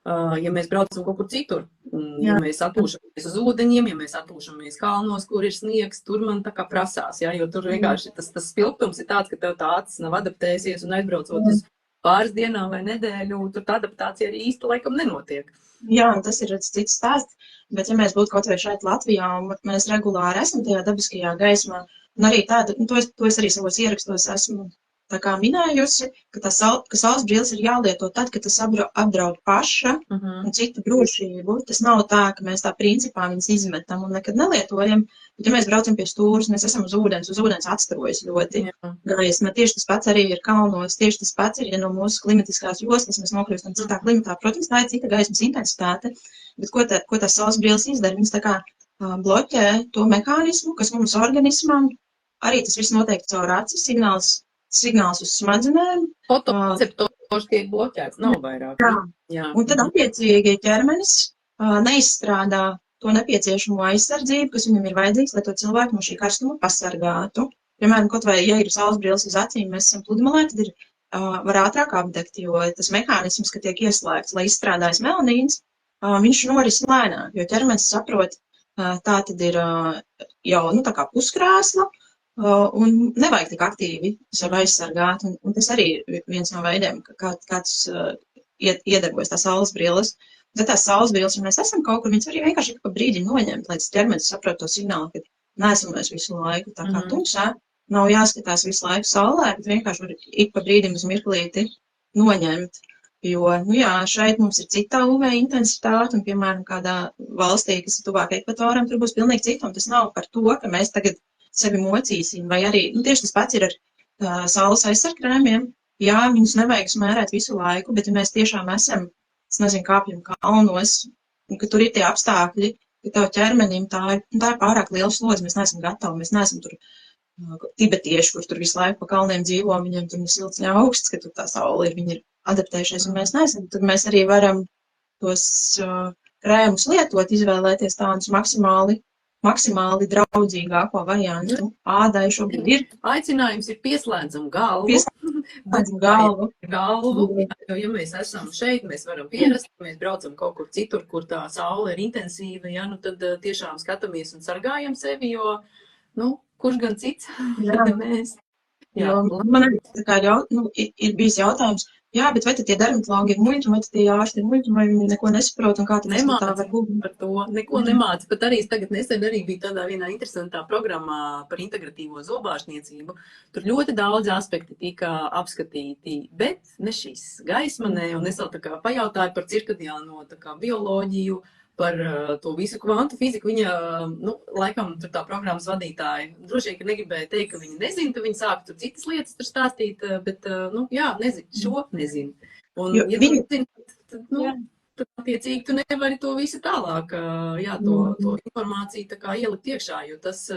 ja mēs braucam kaut kur citur? Ja mēs atpūšamies uz ūdeņiem, ja mēs atpūšamies kalnos, kur ir sniegs, tur man tā kā prasās, ja, jo tur vienkārši tas spilgtums ir tāds, ka tev tā acis nav adaptējusies un aizbraucot uz pāris dienām vai nedēļu, tur tā adaptācija arī īsti laikam nenotiek. Jā, un tas ir cits stāsts, bet ja mēs būtu kaut vai šeit Latvijā, un mēs regulāri esam tajā dabiskajā gaismā, un arī tāda, to es arī savos ierakstos esmu tā kā minējusi, ka saules brilles ir jālieto tad, kad tas apdraud paša un citu drošību. Tas nav tā, ka mēs tā principā viņas izmetam un nekad nelietojam, bet ja mēs braucam pie stūras, mēs esam uz ūdens atstarojas ļoti gaisma. Tieši tas pats arī ir kalnos, tieši tas pats ir, ja no mūsu klimatiskās joslas mēs nokļūstam citā klimatā. Protams, tā ir cita gaismas intensitāte, bet ko tās saules brilles izdara? Viņas tā kā bloķē to mehānismu, kas mums organismam, arī tas viss noteikti caur acis, signāls uz smadzenēm. Fotoreceptors tiek bloķēts, nav vairāk. Jā. Un tad attiecīgi ķermenis neizstrādā to nepieciešamo aizsardzību, kas viņam ir vajadzīgs, lai to cilvēku no šī karstuma pasargātu. Piemēram, kaut vai, ja ir saules brilles uz acīm, mēs esam pludmalē, tad var ātrāk apdegt, jo tas mehānisms, ka tiek ieslēgts, lai izstrādājas melanīns, viņš noris lēnāk, jo ķermenis saprot, tā tad ir jau, tā kā puskrāsla, un nevajag tik aktīvi sev aizsargāt, un tas arī ir viens no veidiem, kāds iedarbojas tās saules brilles. Tad tās saules brilles, ja mēs esam kaut kur, viņas arī vienkārši pa brīdi noņemt, lai tas ķermenis saprot to signālu, ka neesam mēs visu laiku tā kā tumšā, nav jāskatās visu laiku saulē, bet vienkārši var ik pa brīdim uz mirklīti noņemt. Jo, šeit mums ir cita UV intensitāte, un, piemēram, kādā valstī, kas ir tuvāk ekvatoram, tur būs pilnīgi cita, un tas nav par to, ka mēs tagad sevi mocīsim, vai arī, tieši tas pats ir ar saules aizsargkrēmiem. Jā, viņus nevajag smērēt visu laiku, bet ja mēs tiešām esam, kāpjam kalnos, un ka tur ir tie apstākļi, ka tev ķermenim tā ir pārāk liela slodze, mēs neesam gatavi, mēs neesam tur tibetieši, kur tur visu laiku pa kalniem dzīvo, viņiem tur ir silts un augsts, ka tur tā saule ir, viņi ir adaptējušies, un mēs neesam, tad mēs arī varam tos krēmus lietot, izvēlēties tādus maksimāli draudzīgāko variantu. Ādai šobrīd ir. Aicinājums ir pieslēdzam galvu. Jo, ja mēs esam šeit, mēs varam pierast, mēs braucam kaut kur citur, kur tā saule ir intensīva, tad tiešām skatāmies un sargājam sevi, jo, kurš gan cits? Mēs. Man arī tā kā ir bijis jautājums, bet vai tad tie dermatologi ir muļķi, vai tad tie ārsti ir muļķi, vai viņi neko nesaprot, un kā tad tā var būt? Par to neko nemāca, bet arī tagad nesen arī bija tādā vienā interesantā programmā par integratīvo zobārstniecību. Tur ļoti daudz aspekti tika apskatīti, bet ne šis gaisma, un es vēl tā kā pajautāju par cirkadiāno bioloģiju, par to visu kvantu fiziku. Viņa, laikam, tur tā programmas vadītāja droši vien, ka negribēja teikt, ka viņa nezina, ka viņa sāka tur citas lietas tur stāstīt, bet, nezinu. Un, ja tu nezini, tad attiecīgi tu nevari to visu tālāk, to informāciju tā kā ielikt iekšā, jo tas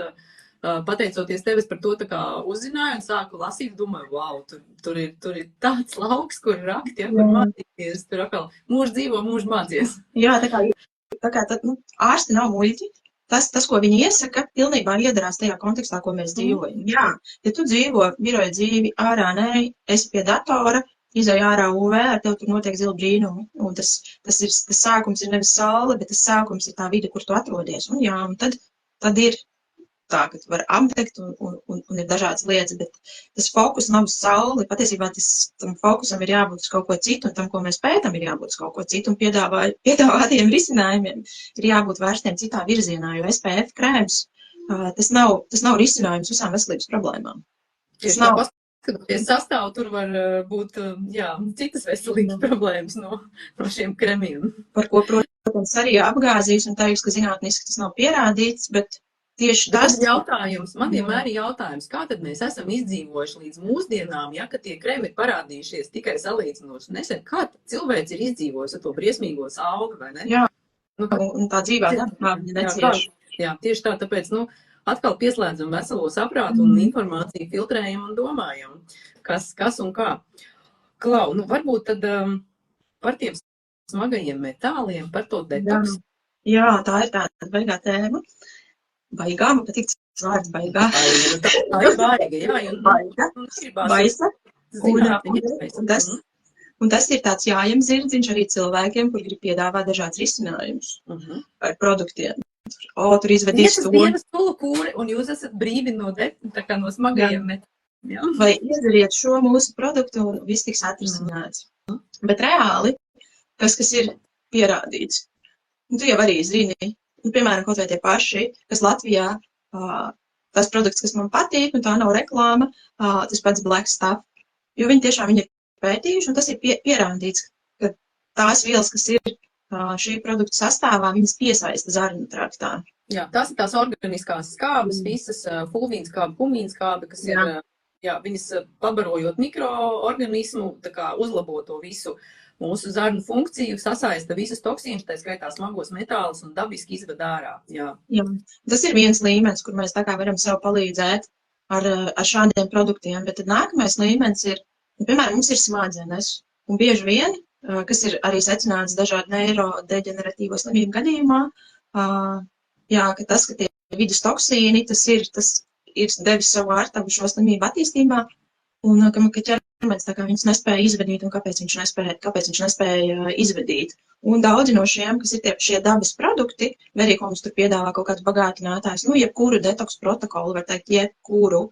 pateicoties tevis par to tā kā uzzināju un sāku lasīt, domāju, wow, tur ir tāds lauks, kur rakt, ja, kur mācīties, tur atkal mūžu dzīvo, mūžu mācies. Jā, tā kā tad, ārsti nav muļķi. Tas, ko viņi iesaka, pilnībā iedarās tajā kontekstā, ko mēs dzīvojam. Jā, ja tu dzīvo biroja dzīvi, ārā nē, esi pie datora, izēj ārā UV, ar tev tur notiek zila brīnumi. Un tas sākums ir nevis saule, bet tas sākums ir tā vide, kur tu atrodies. Un jā, un tad ir tā, ka tu vari apdegt un ir dažādas lietas, bet tas fokus nav uz sauli. Patiesībā tam fokusam ir jābūt uz kaut ko citu, un tam, ko mēs pētam, ir jābūt uz kaut ko citu, un piedāvātiem risinājumiem ir jābūt vērstiem citā virzienā, jo SPF krēms, tas nav risinājums visām veselības problēmām. Tas nav. Skatoties sastāvu, tur var būt, jā, citas veselības problēmas no šiem kremiem. Par ko, protams, arī apgāzīs un teiks, ka zinātniski tas nav pierādīts, bet tieši tas jautājums, man vienmēr ir jautājums, kā tad mēs esam izdzīvojuši līdz mūsdienām, ja, ka tie kremi ir parādījušies tikai salīdzinoši nesen, kā cilvēks ir izdzīvojis ar to briesmīgo sauli, vai ne? Jā, un tā dzīvā dabā viņa necieš. Jā, tieši tā, tāpēc, atkal pieslēdzam veselo saprātu un informāciju filtrējam un domājam, kas un kā. Klau, varbūt tad par tiem smagajiem metāliem, par to detoksu. Jā, tā ir tāda baigā tēma. Baigā, man patīk tas vārds baigā. Tā ir baiga, jā. Baisa. Un tas ir tāds jājam zirdziņš arī cilvēkiem, kur grib piedāvāt dažādas risinājumus ar produktiem. Tur izvedīs to. Vienas sulu kūri, un jūs esat brīvi no smagajiem metāliem. Vai izdariet šo mūsu produktu, un viss tiks atrisināts. Bet reāli, tas, kas ir pierādīts, tu jau arī zini, piemēram, kaut vai tie paši, kas Latvijā, tas produkts, kas man patīk, un tā nav reklāma, tas pats Black Stuff, jo viņi tiešām ir pētījuši, un tas ir pierādīts, ka tās vielas, kas ir šī produkta sastāvā, viņas piesaista zarnu traktā. Jā, tās ir tās organiskās skābes, visas fulvīnskābe, kumīnskābe, kas ir, viņas pabarojot mikroorganismu, tā kā uzlabo to visu mūsu zarnu funkciju, sasaista visus toksīnus, tā skaitā smagos metālus un dabiski izved ārā. Jā. Tas ir viens līmenis, kur mēs tā kā varam sev palīdzēt ar šādiem produktiem, bet tad nākamais līmenis ir, piemēram, mums ir smadzenes, un bieži vien, kas ir arī secināts dažādu neirodeģeneratīvo slimību gadījumā, ka tas, ka tie vidus toksīni, tas ir devis savu ārtavu šo slimību attīstībā, un ka ķermenis tā kā viņus nespēja izvedīt, un kāpēc viņš nespēja izvedīt. Un daudzi no šiem, kas ir šie dabas produkti, vai arī, ko mums tur piedāvā kaut kāds bagātinātājs, jebkuru detoksu protokolu, var teikt, jebkuru,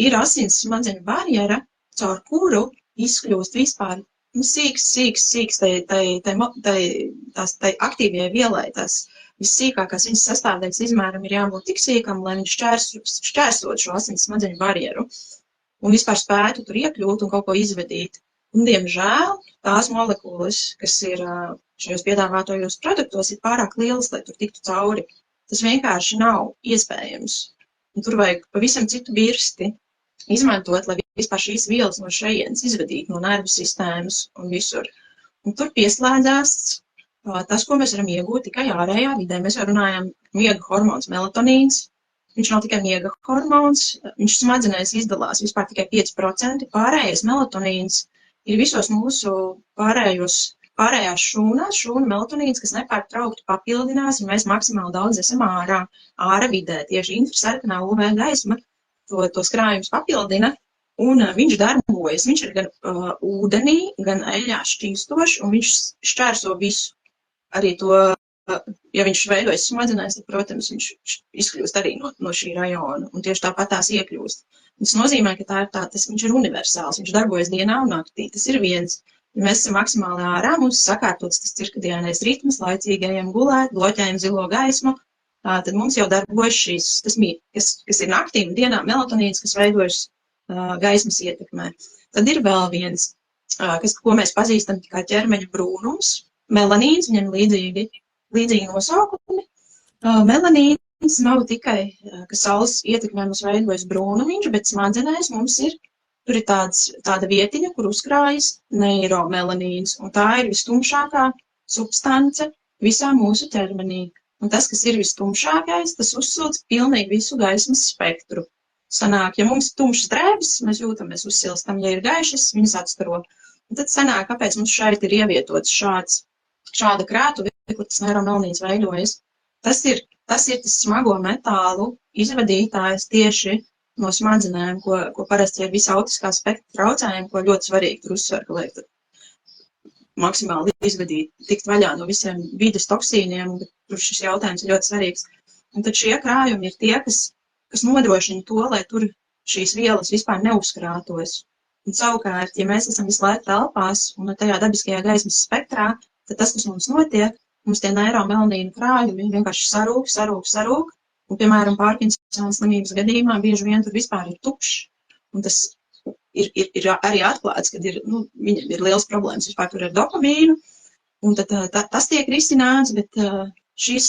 ir asins smadzeņu barjera, caur kuru izkļūst vispār sīks tai aktīvajai vielai, tās vissīkākās viņas sastāvdaļas izmēram ir jābūt tik sīkam, lai viņš šķērsot šo asins smadzeņu barjeru un vispār spētu tur iekļūt un kaut ko izvedīt. Un, diemžēl, tās molekulas, kas ir šajos piedāvātojos produktos, ir pārāk lielas, lai tur tiktu cauri. Tas vienkārši nav iespējams. Un tur vajag pavisam citu birsti izmantot, lai vispār šīs vielas no šejienes izvedītu no nervu sistēmas un visur. Un tur pieslēdzās tas, ko mēs varam iegūt tikai ārējā vidē. Mēs jau runājam miega hormons melatonīns. Viņš nav tikai miega hormons, viņš smadzenēs izdalās vispār tikai 5%. Pārējais melatonīns ir visos mūsu pārējās šūnās, šūnu melatonīns, kas nepārtraukti papildinās, ja mēs maksimāli daudz esam ārā vidē. Tieši infrasarkanā UV gaisma tos krājumus papildina, un viņš darbojas. Viņš ir gan ūdenī, gan eļļā šķīstošs, un viņš šķērso visu. Arī to, ja viņš veidojas smadzenēs, tad, protams, viņš izkļūst arī no šī rajona, un tieši tāpat tās iekļūst. Tas nozīmē, ka viņš ir universāls, viņš darbojas dienā un naktī. Tas ir viens. Ja mēs esam maksimāli ārā, mums sakārtots tas cirkadiānais ritms, laicīgi ejam gulēt, bloķējam zilo gaismu, tad mums jau darbojas kas ir naktī un dienā melatonīns, kas veidojas gaismas ietekmē. Tad ir vēl viens, ko mēs pazīstam kā ķermeņa brūnums, melanīns, viņam līdzīgi nosaukumi. Melanīns nav tikai, ka saules ietekmē mums veidojas brūnumiņš, bet smadzenēs mums tur ir tāda vietiņa, kur uzkrājas neiromelanīns, un tā ir vistumšākā substance visā mūsu ķermenī. un tas, kas ir vistumšākais, tas uzsilds pilnīgi visu gaismas spektru. Sanāk, ja mums tumšas drēbes, mēs jūtamies uzsilstam, ja ir gaišas, viņas atstaro. Un tad sanāk, kāpēc mums šeit ir ievietots šāda krātuve, kur tas neiromelanīns veidojas. Tas ir tas smago metālu izvadītājs tieši no smadzenēm, ko parasti ir visa autiskā spektra traucējumi, ko ļoti svarīgi tur uzsver, ka liek maksimāli izvadīt, tikt vaļā no visiem vides toksīniem, bet tur šis jautājums ir ļoti svarīgs. Un tad šie krājumi ir tie, kas nodrošina to, lai tur šīs vielas vispār neuzkrātos. Un savukārt, ja mēs esam visu laiku telpās un tajā dabiskajā gaismas spektrā, tad tas, kas mums notiek, mums tie neiromelanīnu krājumi vienkārši sarūk, un, piemēram, Parkinsona slimības gadījumā bieži vien tur vispār ir tukšs. Un tas ir arī atklāts, ka viņam ir liels problēmas vispār tur ar dopamīnu, un tad tas tiek risināts, bet šis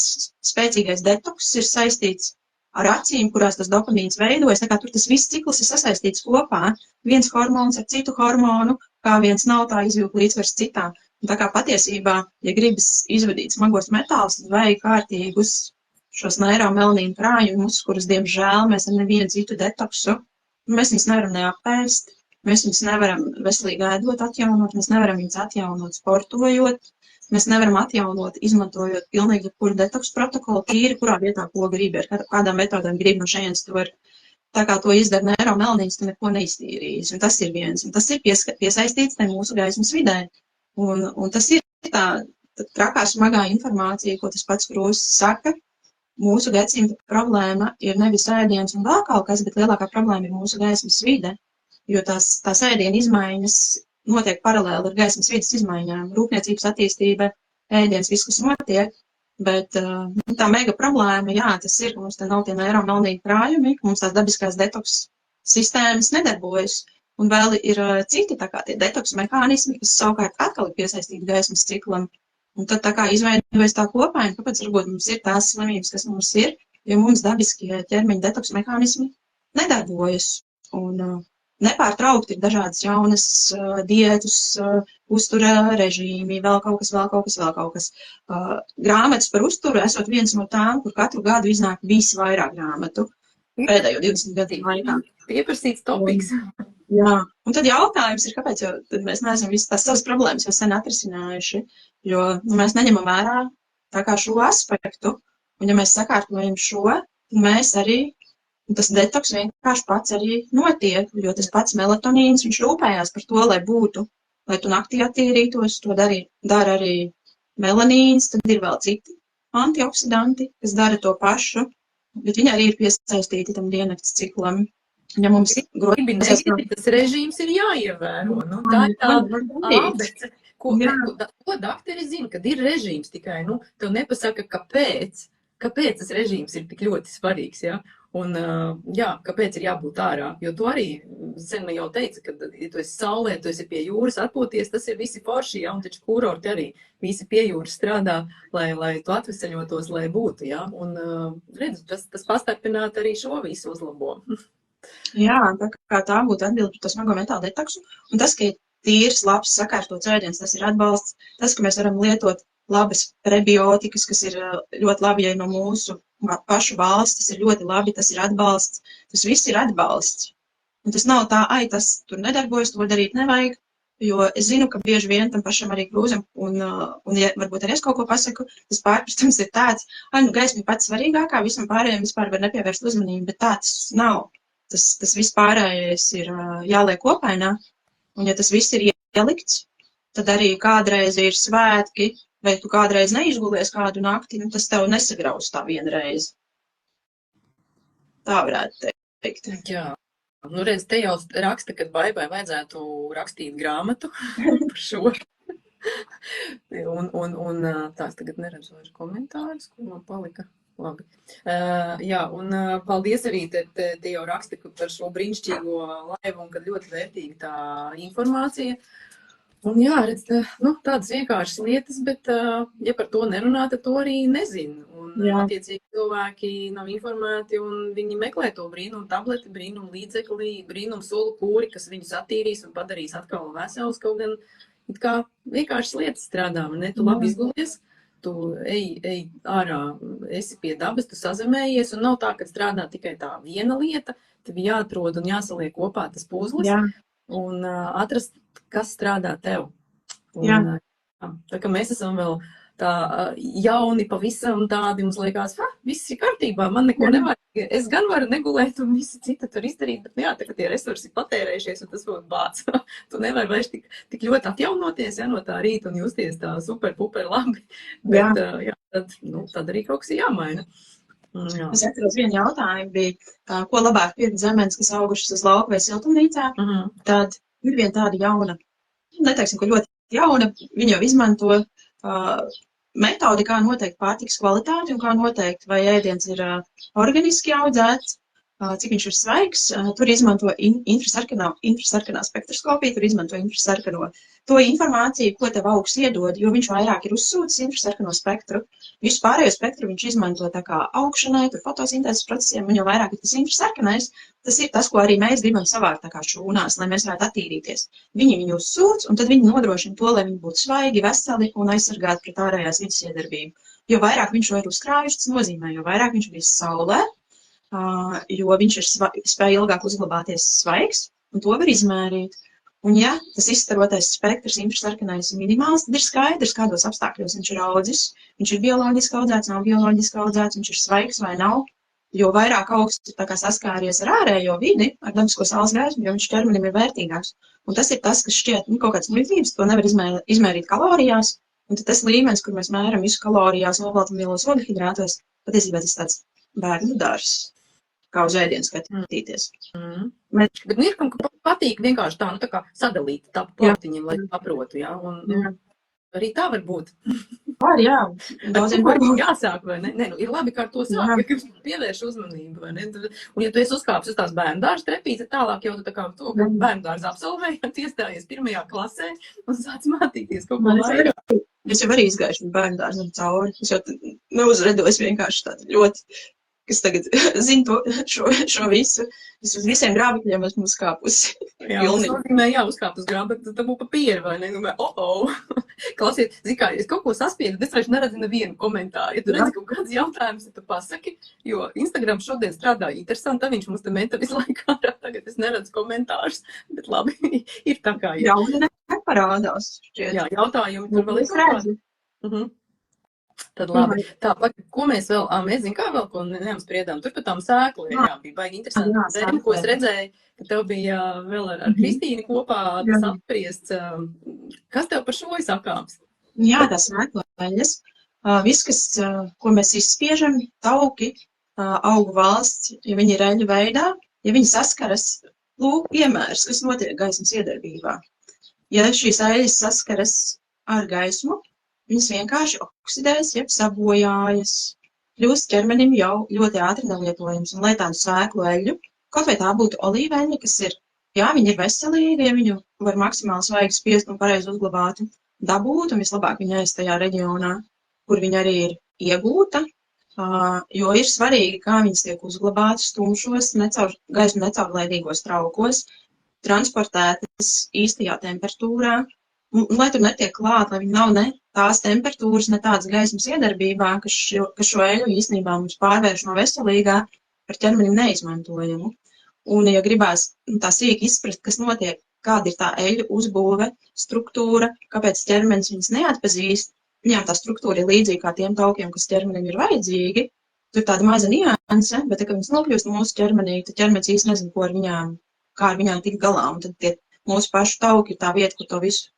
spēcīgais detoks ir saistīts ar acīm, kurās tas dopamīns veidojas, tā kā tur tas viss cikls ir sasaistīts kopā, viens hormons ar citu hormonu, kā viens nav tā izvilkt līdzsvars citā. Un tā kā patiesībā, ja gribas izvadīt smagos metālus, tad vajag kārtīgus šos neiromelanīnu krājumus, kurus, diemžēl, mēs ar nevienu citu detoksu, mēs viņus nevaram neapēst, mēs viņus nevaram veselīgi ēdot atjaunot, mēs nevaram viņus atjaunot sportojot, mēs nevaram atjaunot, izmantojot pilnīgi jebkuru detoksu protokolu, tīri, kurā vietā ko gribi, ar kādām metodēm gribi no šejienes to var. Tā kā to izdara neiromelanīns, tu neko neiztīrīs, un tas ir viens, un tas ir piesaistīts tai mūsu gaismas vidē. Un tas ir tā trakā smagā informācija, ko tas pats Krūzes saka. Mūsu gadsimta problēma ir nevis ēdiens un vēl kaut kas, bet lielākā problēma ir mūsu gaismas vide, jo tās ēdiena izmaiņas notiek paralēli ar gaismas vides izmaiņām. Rūpniecības attīstība, ēdiens, viss, kas notiek, bet tā mega problēma, jā, tas ir, ka mums te nav tie neiromelanīnu krājumi, ka mums tās dabiskās detoks sistēmas nedarbojas. Un vēl ir citi tā kā tie detoks mehānismi, kas savukārt atkal ir piesaistīti gaismas ciklam. Un tad tā kā izveidojas tā kopaina, kāpēc varbūt mums ir tās slimības, kas mums ir, jo mums dabiskie ķermeņa detoks mehānismi nedarbojas. Un nepārtraukti ir dažādas jaunas diētas, uztura režīmi, vēl kaut kas. Grāmatas par uzturu esot viens no tām, kur katru gadu iznāk visvairāk grāmatu pēdējo 20 gadu laikā. Pieprasīts topiks. Jā, un tad jautājums ir, kāpēc jau tad mēs neesam visas tās savas problēmas jau sen atrisinājuši, jo mēs neņemam vērā tā kā šo aspektu, un ja mēs sakārtojam šo, tad mēs arī, un tas detoks vienkārši pats arī notiek, jo tas pats melatonīns, viņš rūpējās par to, lai būtu, lai tu naktī attīrītos, to dara arī melanīns, tad ir vēl citi antioksidanti, kas dara to pašu, bet viņi arī ir piesaistīti tam diennakts ciklam. Ja mums tas režīms ir jāievēro. Nu, tā ir tā ābece, ko dakteri zina, kad ir režīms tikai, tev nepasaka, kāpēc tas režīms ir tik ļoti svarīgs, ja? Un, kāpēc ir jābūt ārā, jo tu arī, sen man jau teica, ka, ja tu esi saulē, tu esi pie jūras atpūties, tas ir visi forši, ja? Un taču kurorti arī visi pie jūras strādā, lai tu atveseļotos, lai būtu, ja? Un, redz, tas pastarpināt arī šo visu uzlabo. Jā, tā būtu atbilde par to smago metālu detoksu. Un tas, ka ir tīrs, labs, sakārtots ēdiens, tas ir atbalsts. Tas, ka mēs varam lietot labas prebiotikas, kas ir ļoti labi, ja no mūsu pašu valsts, tas ir ļoti labi, tas ir atbalsts. Tas viss ir atbalsts. Un tas nav tā, tas tur nedarbojas, to darīt nevajag, jo es zinu, ka bieži vien tam pašam arī Krūzam, un ja varbūt arī es kaut ko pasaku, tas pārprastums ir tāds, gaisma ir pats svarīgākā, visam pārējiem vispār var nepievērst uzmanību, bet tā tas nav. Tas viss pārējais ir jāliek kopainā, un ja tas viss ir ielikts, tad arī kādreiz ir svētki, vai tu kādreiz neizgulies kādu nakti, tas tev nesagraus tā vienreiz. Tā varētu teikt. Jā, redz, te jau raksta, ka Baibai vajadzētu rakstīt grāmatu par šo. Un tās tagad neredzu vairs komentārus, ko man palika. Labi. Jā, un paldies arī, te jau raksta par šo brīnišķīgo laivu un kad ļoti vērtīga tā informācija. Un jā, redz, tādas vienkāršas lietas, bet ja par to nerunā, tad to arī nezin. Un attiecīgi cilvēki nav informēti un viņi meklē to brīnumu tableti, brīnumu līdzekli, brīnumu sulu kūri, kas viņus attīrīs un padarīs atkal veselus, kaut gan it kā vienkāršas lietas strādā, ne? Tu labi izgulies. tu ej ārā, esi pie dabas, tu sazemējies, un nav tā, ka strādā tikai tā viena lieta, tev jāatrod un jāsaliek kopā tas puzlis, un atrast, kas strādā tev. Un, tā kā mēs esam vēl tā jauni pavisam tādi, mums liekas, viss ir kārtībā, man neko nevajag, es gan varu negulēt un visi citi tur izdarīt, bet jā, tā kā tie resursi patērējušies, un tas būtu bāc. Tu nevari vairs tik ļoti atjaunoties, no tā rīta un justies tā super, puper labi, bet tad arī kaut kas jāmaina. Es atceros, vienu jautājumu bija, ko labāk pirkt zemenes, kas augušas uz lauka vai siltumnīcā, tad ir viena tāda jauna, neteiksim, ka ļoti jauna, viņi jau izmanto metodi, kā noteikt pārtikas kvalitāti un kā noteikt, vai ēdiens ir organiski audzēts, cik viņš ir svaigs. Tur izmanto infrasarkanā spektroskopiju, tur izmanto infrasarkano to informāciju, ko tev augs iedod, jo viņš vairāk ir uzsūcis infrasarkano spektru. Visu pārējo spektru viņš izmanto tā kā augšanai, tur fotosintēzes procesiem, un jau vairāk ir tas infrasarkanais. Tas ir tas, ko arī mēs gribam savākt tā kā šūnās, lai mēs varētu attīrīties. Viņi viņu uzsūc, un tad viņi nodrošina to, lai viņi būtu svaigi, veseli un aizsargāti pret ārējās vidas iedarbību. Jo vairāk viņš to ir uzkrājuši, tas nozīmē, jo vairāk viņš ir saulē, jo viņš ir spēja ilgāk uzglabāties svaigs, un to var izmērīt. Un ja tas izstarotais spektrs infrasarkanais ir minimāls, tad ir skaidrs, kādos apstākļos viņš ir audzis. Viņš ir bioloģiski audzēts, nav bioloģiski audzēts, viņš ir svaigs vai nav. Jo vairāk augsts ir tā kā saskāries ar ārējo vidi, ar dabisko saules gaismu, jo viņš ķermenim ir vērtīgāks. Un tas ir tas, kas šķiet kaut kāds muļķības, to nevar izmērīt kalorijās. Un tad tas līmenis, kur mēs mēram visu kalorijās, olbaltumvielos, ogļhidrātos, patiesībā tas tāds bērnu dārzs, kā uz ēdienu skatīties. Bet mirkam, ka patīk vienkārši tā kā sadalīt tā plātiņiem, lai saprotu, un arī tā var būt. Jā. Daudziem varbūt jāsāk, vai ne? Ir labi, kā ar to sāk, ja pievērš uzmanību, vai ne? Un ja tu esi uzkāpis uz tās bērndārza trepītes, tālāk jau tu tā kā to bērndārza absolvējāt, iestājies 1. klasē un sāc mātīties kaut ko vairāk. Es jau arī izgājuši bērndārzam cauri. Es jau neuzredos vienkārši tādu ļoti, kas tagad zina šo visu. Es uz visiem grābekļiem esmu uzkāpusi. Jā, tas nozīmē, uzkāpt uz grābekļa, tad būtu papīra, vai ne? Klausiet, kā, es kaut ko saspiedu, bet es vairs neredzu nevienu komentāru. Ja tu redzi kaut kāds jautājums, tad tu pasaki, jo Instagram šodien strādā interesanti, viņš mums te meta visu laiku ārā, tagad es neredzu komentārus, bet labi, ir tā kā. Jauni neparādās. Jā, jautājumi tur vēl ir kaut Tad labi. Tā, ko mēs vēl, mēs zinām, kā vēl ko neapspriedām, tur par tām sēklu, bija baigi interesanti zemi, ko es redzēju, ka tev bija vēl ar Kristīnu kopā tas apspriests. Kas tev par šo ir sakāms? Jā, tas sēklu eļas. Viss, ko mēs izspiežam, tauki, augu valsts, ja viņi ir eļu veidā, ja viņi saskaras, lūk, piemērs, kas notiek gaismas iedarbībā. Ja šīs eļas saskaras ar gaismu, viņas vienkārši oksidēs, jeb sabojājas, kļūst ķermenim jau ļoti ātri nelietojams. Un lai tādu sēklu eļu, kaut vai tā būtu olīveļa, kas ir, viņi ir veselīgi, ja viņu var maksimāli svaigi spiest un pareizi uzglabāt, dabūt, un vislabāk viņa ēst tajā reģionā, kur viņa arī ir iegūta, jo ir svarīgi, kā viņas tiek uzglabātas tumšos, gaismu necaurlaidīgos traukos, transportētas īstajā temperatūrā, un lai tur netiek klāt, lai viņi nav ne tās temperatūras, ne tādas gaismas iedarbībā, kas šo eļu īstenībā mums pārvērš no veselīgā par ķermenim neizmantojumu. Un, ja gribās tā sīki izprast, kas notiek, kāda ir tā eļu uzbūve, struktūra, kāpēc ķermenis viņas neatpazīst, viņām tā struktūra ir līdzīga kā tiem taukiem, kas ķermenim ir vajadzīgi, tur tāda maza nianse, bet, kad viņas nokļūst mūsu ķermenī, tad ķermenis īsti nezin, kā ar viņām tikt galā, un tad tie mūsu pašu tauki ir tā vieta, kur to visu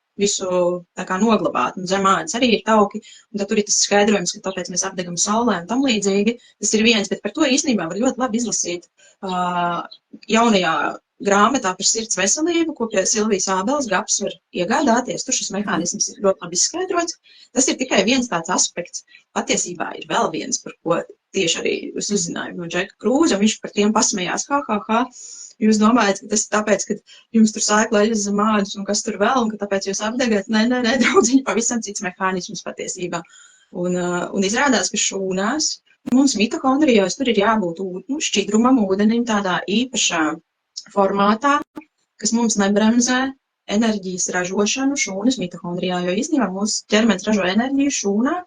tā kā noglabāt, un zem ādas arī ir tauki, un tad tur ir tas skaidrojums, ka tāpēc mēs apdegam saulē un tam līdzīgi. Tas ir viens, bet par to īstenībā var ļoti labi izlasīt jaunajā grāmatā par sirds veselību, ko pie Silvijas Ābeles Gaps var iegādāties. Tur šis mehānisms ir ļoti labi izskaidrots. Tas ir tikai viens tāds aspekts. Patiesībā ir vēl viens, par ko tieši arī es uzzināju no Džeka Krūza, viņš par tiem pasmējās, Jūs domājat, ka tas ir tāpēc, ka jums tur sēkla eļas zem ādas un kas tur vēl, un ka tāpēc jūs apdegat? Nē, draudziņi, pavisam cits mehānisms patiesībā. Un izrādās, ka šūnās mums mitohondrijos tur ir jābūt šķidrumam, ūdenim tādā īpašā formātā, kas mums nebremzē enerģijas ražošanu šūnas mitohondrijā, jo īstenībā mūsu ķermenis ražo enerģiju šūnā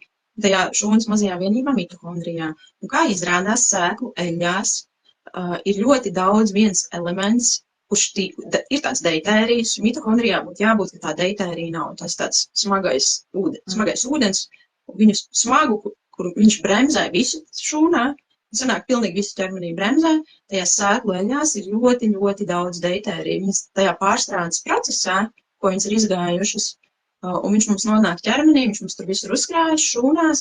tajā šūnas mazajā vienībā mitohondrijā. Un kā izrādās sēklu eļļās, ir ļoti daudz viens elements, kurš ir tāds deutērijs, mitohondrijā būtu jābūt, ka tā deutērija nav. Tas tāds smagais ūdens, viņu smagu, kur viņš bremzē visu šūnā, sanāk pilnīgi visu ķermenī bremzē, tajā sēklu eļļās ir ļoti, ļoti daudz deutērija. Viņas tajā pārstrādes procesā, ko viņas ir izgājušas, un viņš mums nonāk ķermenī, viņš mums tur visur uzkrājas, šūnās,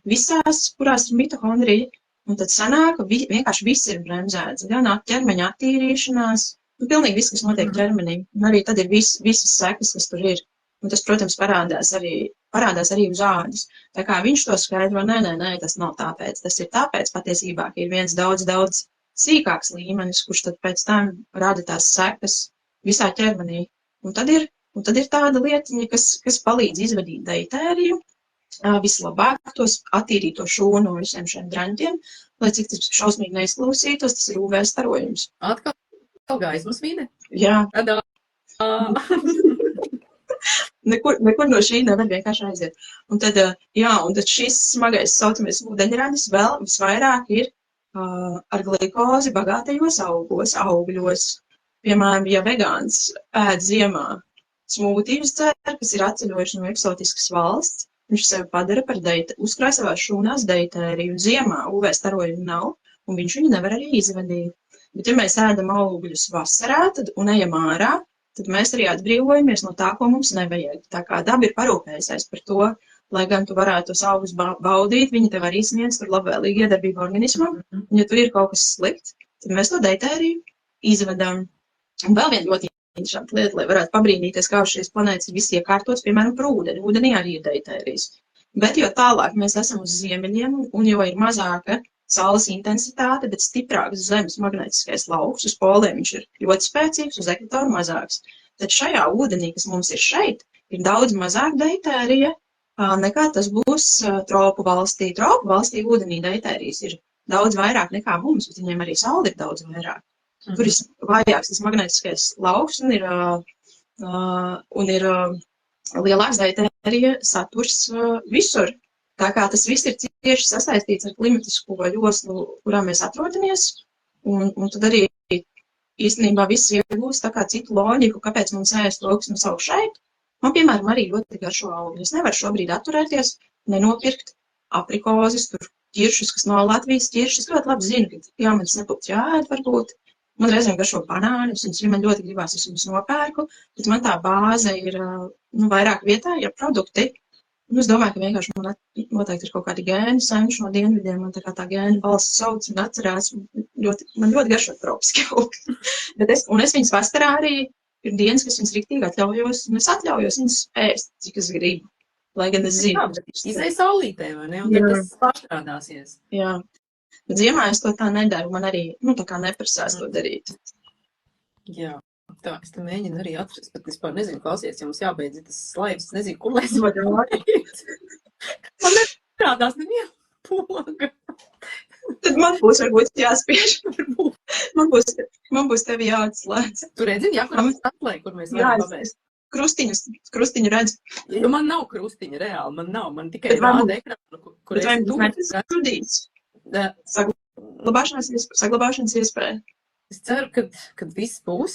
visās, kurās ir mitohondrija, un tad sanāk, ka vienkārši viss ir bremzēts, gan ķermeņa attīrīšanās, pilnīgi viss, kas notiek ķermenī, un arī tad ir visas sekas, kas tur ir. Un tas, protams, parādās arī uz ādas. Tā kā viņš to skaidro, nē, tas nav tāpēc. Tas ir tāpēc patiesībā, ka ir viens daudz sīkāks līmenis, kurš tad pēc tam rada tās sekas visā ķermenī. Un tad ir tāda lietiņa, kas palīdz izvadīt deutēriju, vislabāk tos attīrīt to šūnu no visiem šiem draņķiem, lai cik tas šausmīgi neizklausītos, tas ir UV starojums. Atkal gaismas vide? Jā. Nekur no šī nevar vienkārši aiziet. Un tad šis smagais saucamies ūdeņradis vēl visvairāk ir ar glikozi bagātajos augļos. Piemēram, ja vegāns ēd ziemā smūtījus dzer, kas ir atceļojuši no eksotiskas valsts, viņš sevi padara par uzkrāj savās šūnās deutēriju. Ziemā UV starojumu nav, un viņš viņu nevar arī izvadīt. Bet ja mēs ēdam augļus vasarā un ejam ārā, tad mēs arī atbrīvojamies no tā, ko mums nevajag. Tā kā daba ir parūpējusies par to, lai gan tu varētu tos augus baudīt, viņi tev arī sniedz tur labvēlīgu iedarbību organismam, un ja tur ir kaut kas slikts, tad mēs to deutēriju izvedam. Un vēl viena ļoti interesanta lieta, lai varētu pabrīnīties, kā šīs planētas ir viss iekārtots, piemēram, par ūdeni. Ūdenī arī ir deutērijs. Bet jo tālāk mēs esam uz ziemeļiem, un jo ir mazāka saules intensitāte, bet stiprāks zemes magnētiskais lauks, uz poliem viņš ir ļoti spēcīgs, uz ekvatoru mazāks. Tad šajā ūdenī, kas mums ir šeit, ir daudz mazāk deutērija, nekā tas būs tropu valstī. Tropu valstī ūdenī deutērijs ir daudz vairāk nekā mums, bet viņiem arī saule ir daudz vairāk. Tur ir vājāks tas magnētiskais lauks un ir lielāks deutērija saturs visur. Tā kā tas viss ir cieši sasaistīts ar klimatisko joslu, kurā mēs atrodamies, un tad arī īstenībā viss iegūst tā kā citu loģiku, kāpēc mums ēst augsnes aug šeit. Man, piemēram, arī ļoti garšo augļi. Es nevaru šobrīd atturēties, nenopirkt aprikozes, tur ķiršus, kas no Latvijas ķiršus. Es ļoti labi zinu, ka man tas nebūtu jāēd varbūt. Man reizēm garšo banānus, un ja man ļoti gribās, es viņus nopērku, bet man tā bāze ir vairāk vietējie produkti. Un es domāju, ka vienkārši man noteikti ir kaut kādi gēni senči no dienvidiem, man tā gēni balsts sauc un atcerās, man ļoti garšo tropiski augļi. Un es viņas vasarā arī ir dienas, kas viņas riktīgi atļaujos, un es atļaujos viņas ēst, cik es gribu. Lai gan es zinu. Izēj saulītē, vai ne? Un tad tas pārstrādāsies. Jā. Bet ziemā es to tā nedaru, man arī, tā kā neprasās to darīt. Jā, tā, es te mēģinu arī atrast, bet vispār nezinu, klausies, ja mums jābeidz tas slaivs, es nezinu, kur lai es varu darīt. Man neprādās neviena poga. Tad man būs varbūt jāspiež. Man būs tevi jāatslēdz. Tu redzi, kur mēs atslēg, kur mēs varam pabeigt. Krustiņu redz. Jo man nav krustiņa reāli, man tikai rāda ekrānu, kur es tu. Saglabāšanas iespēja. Es ceru, ka viss būs.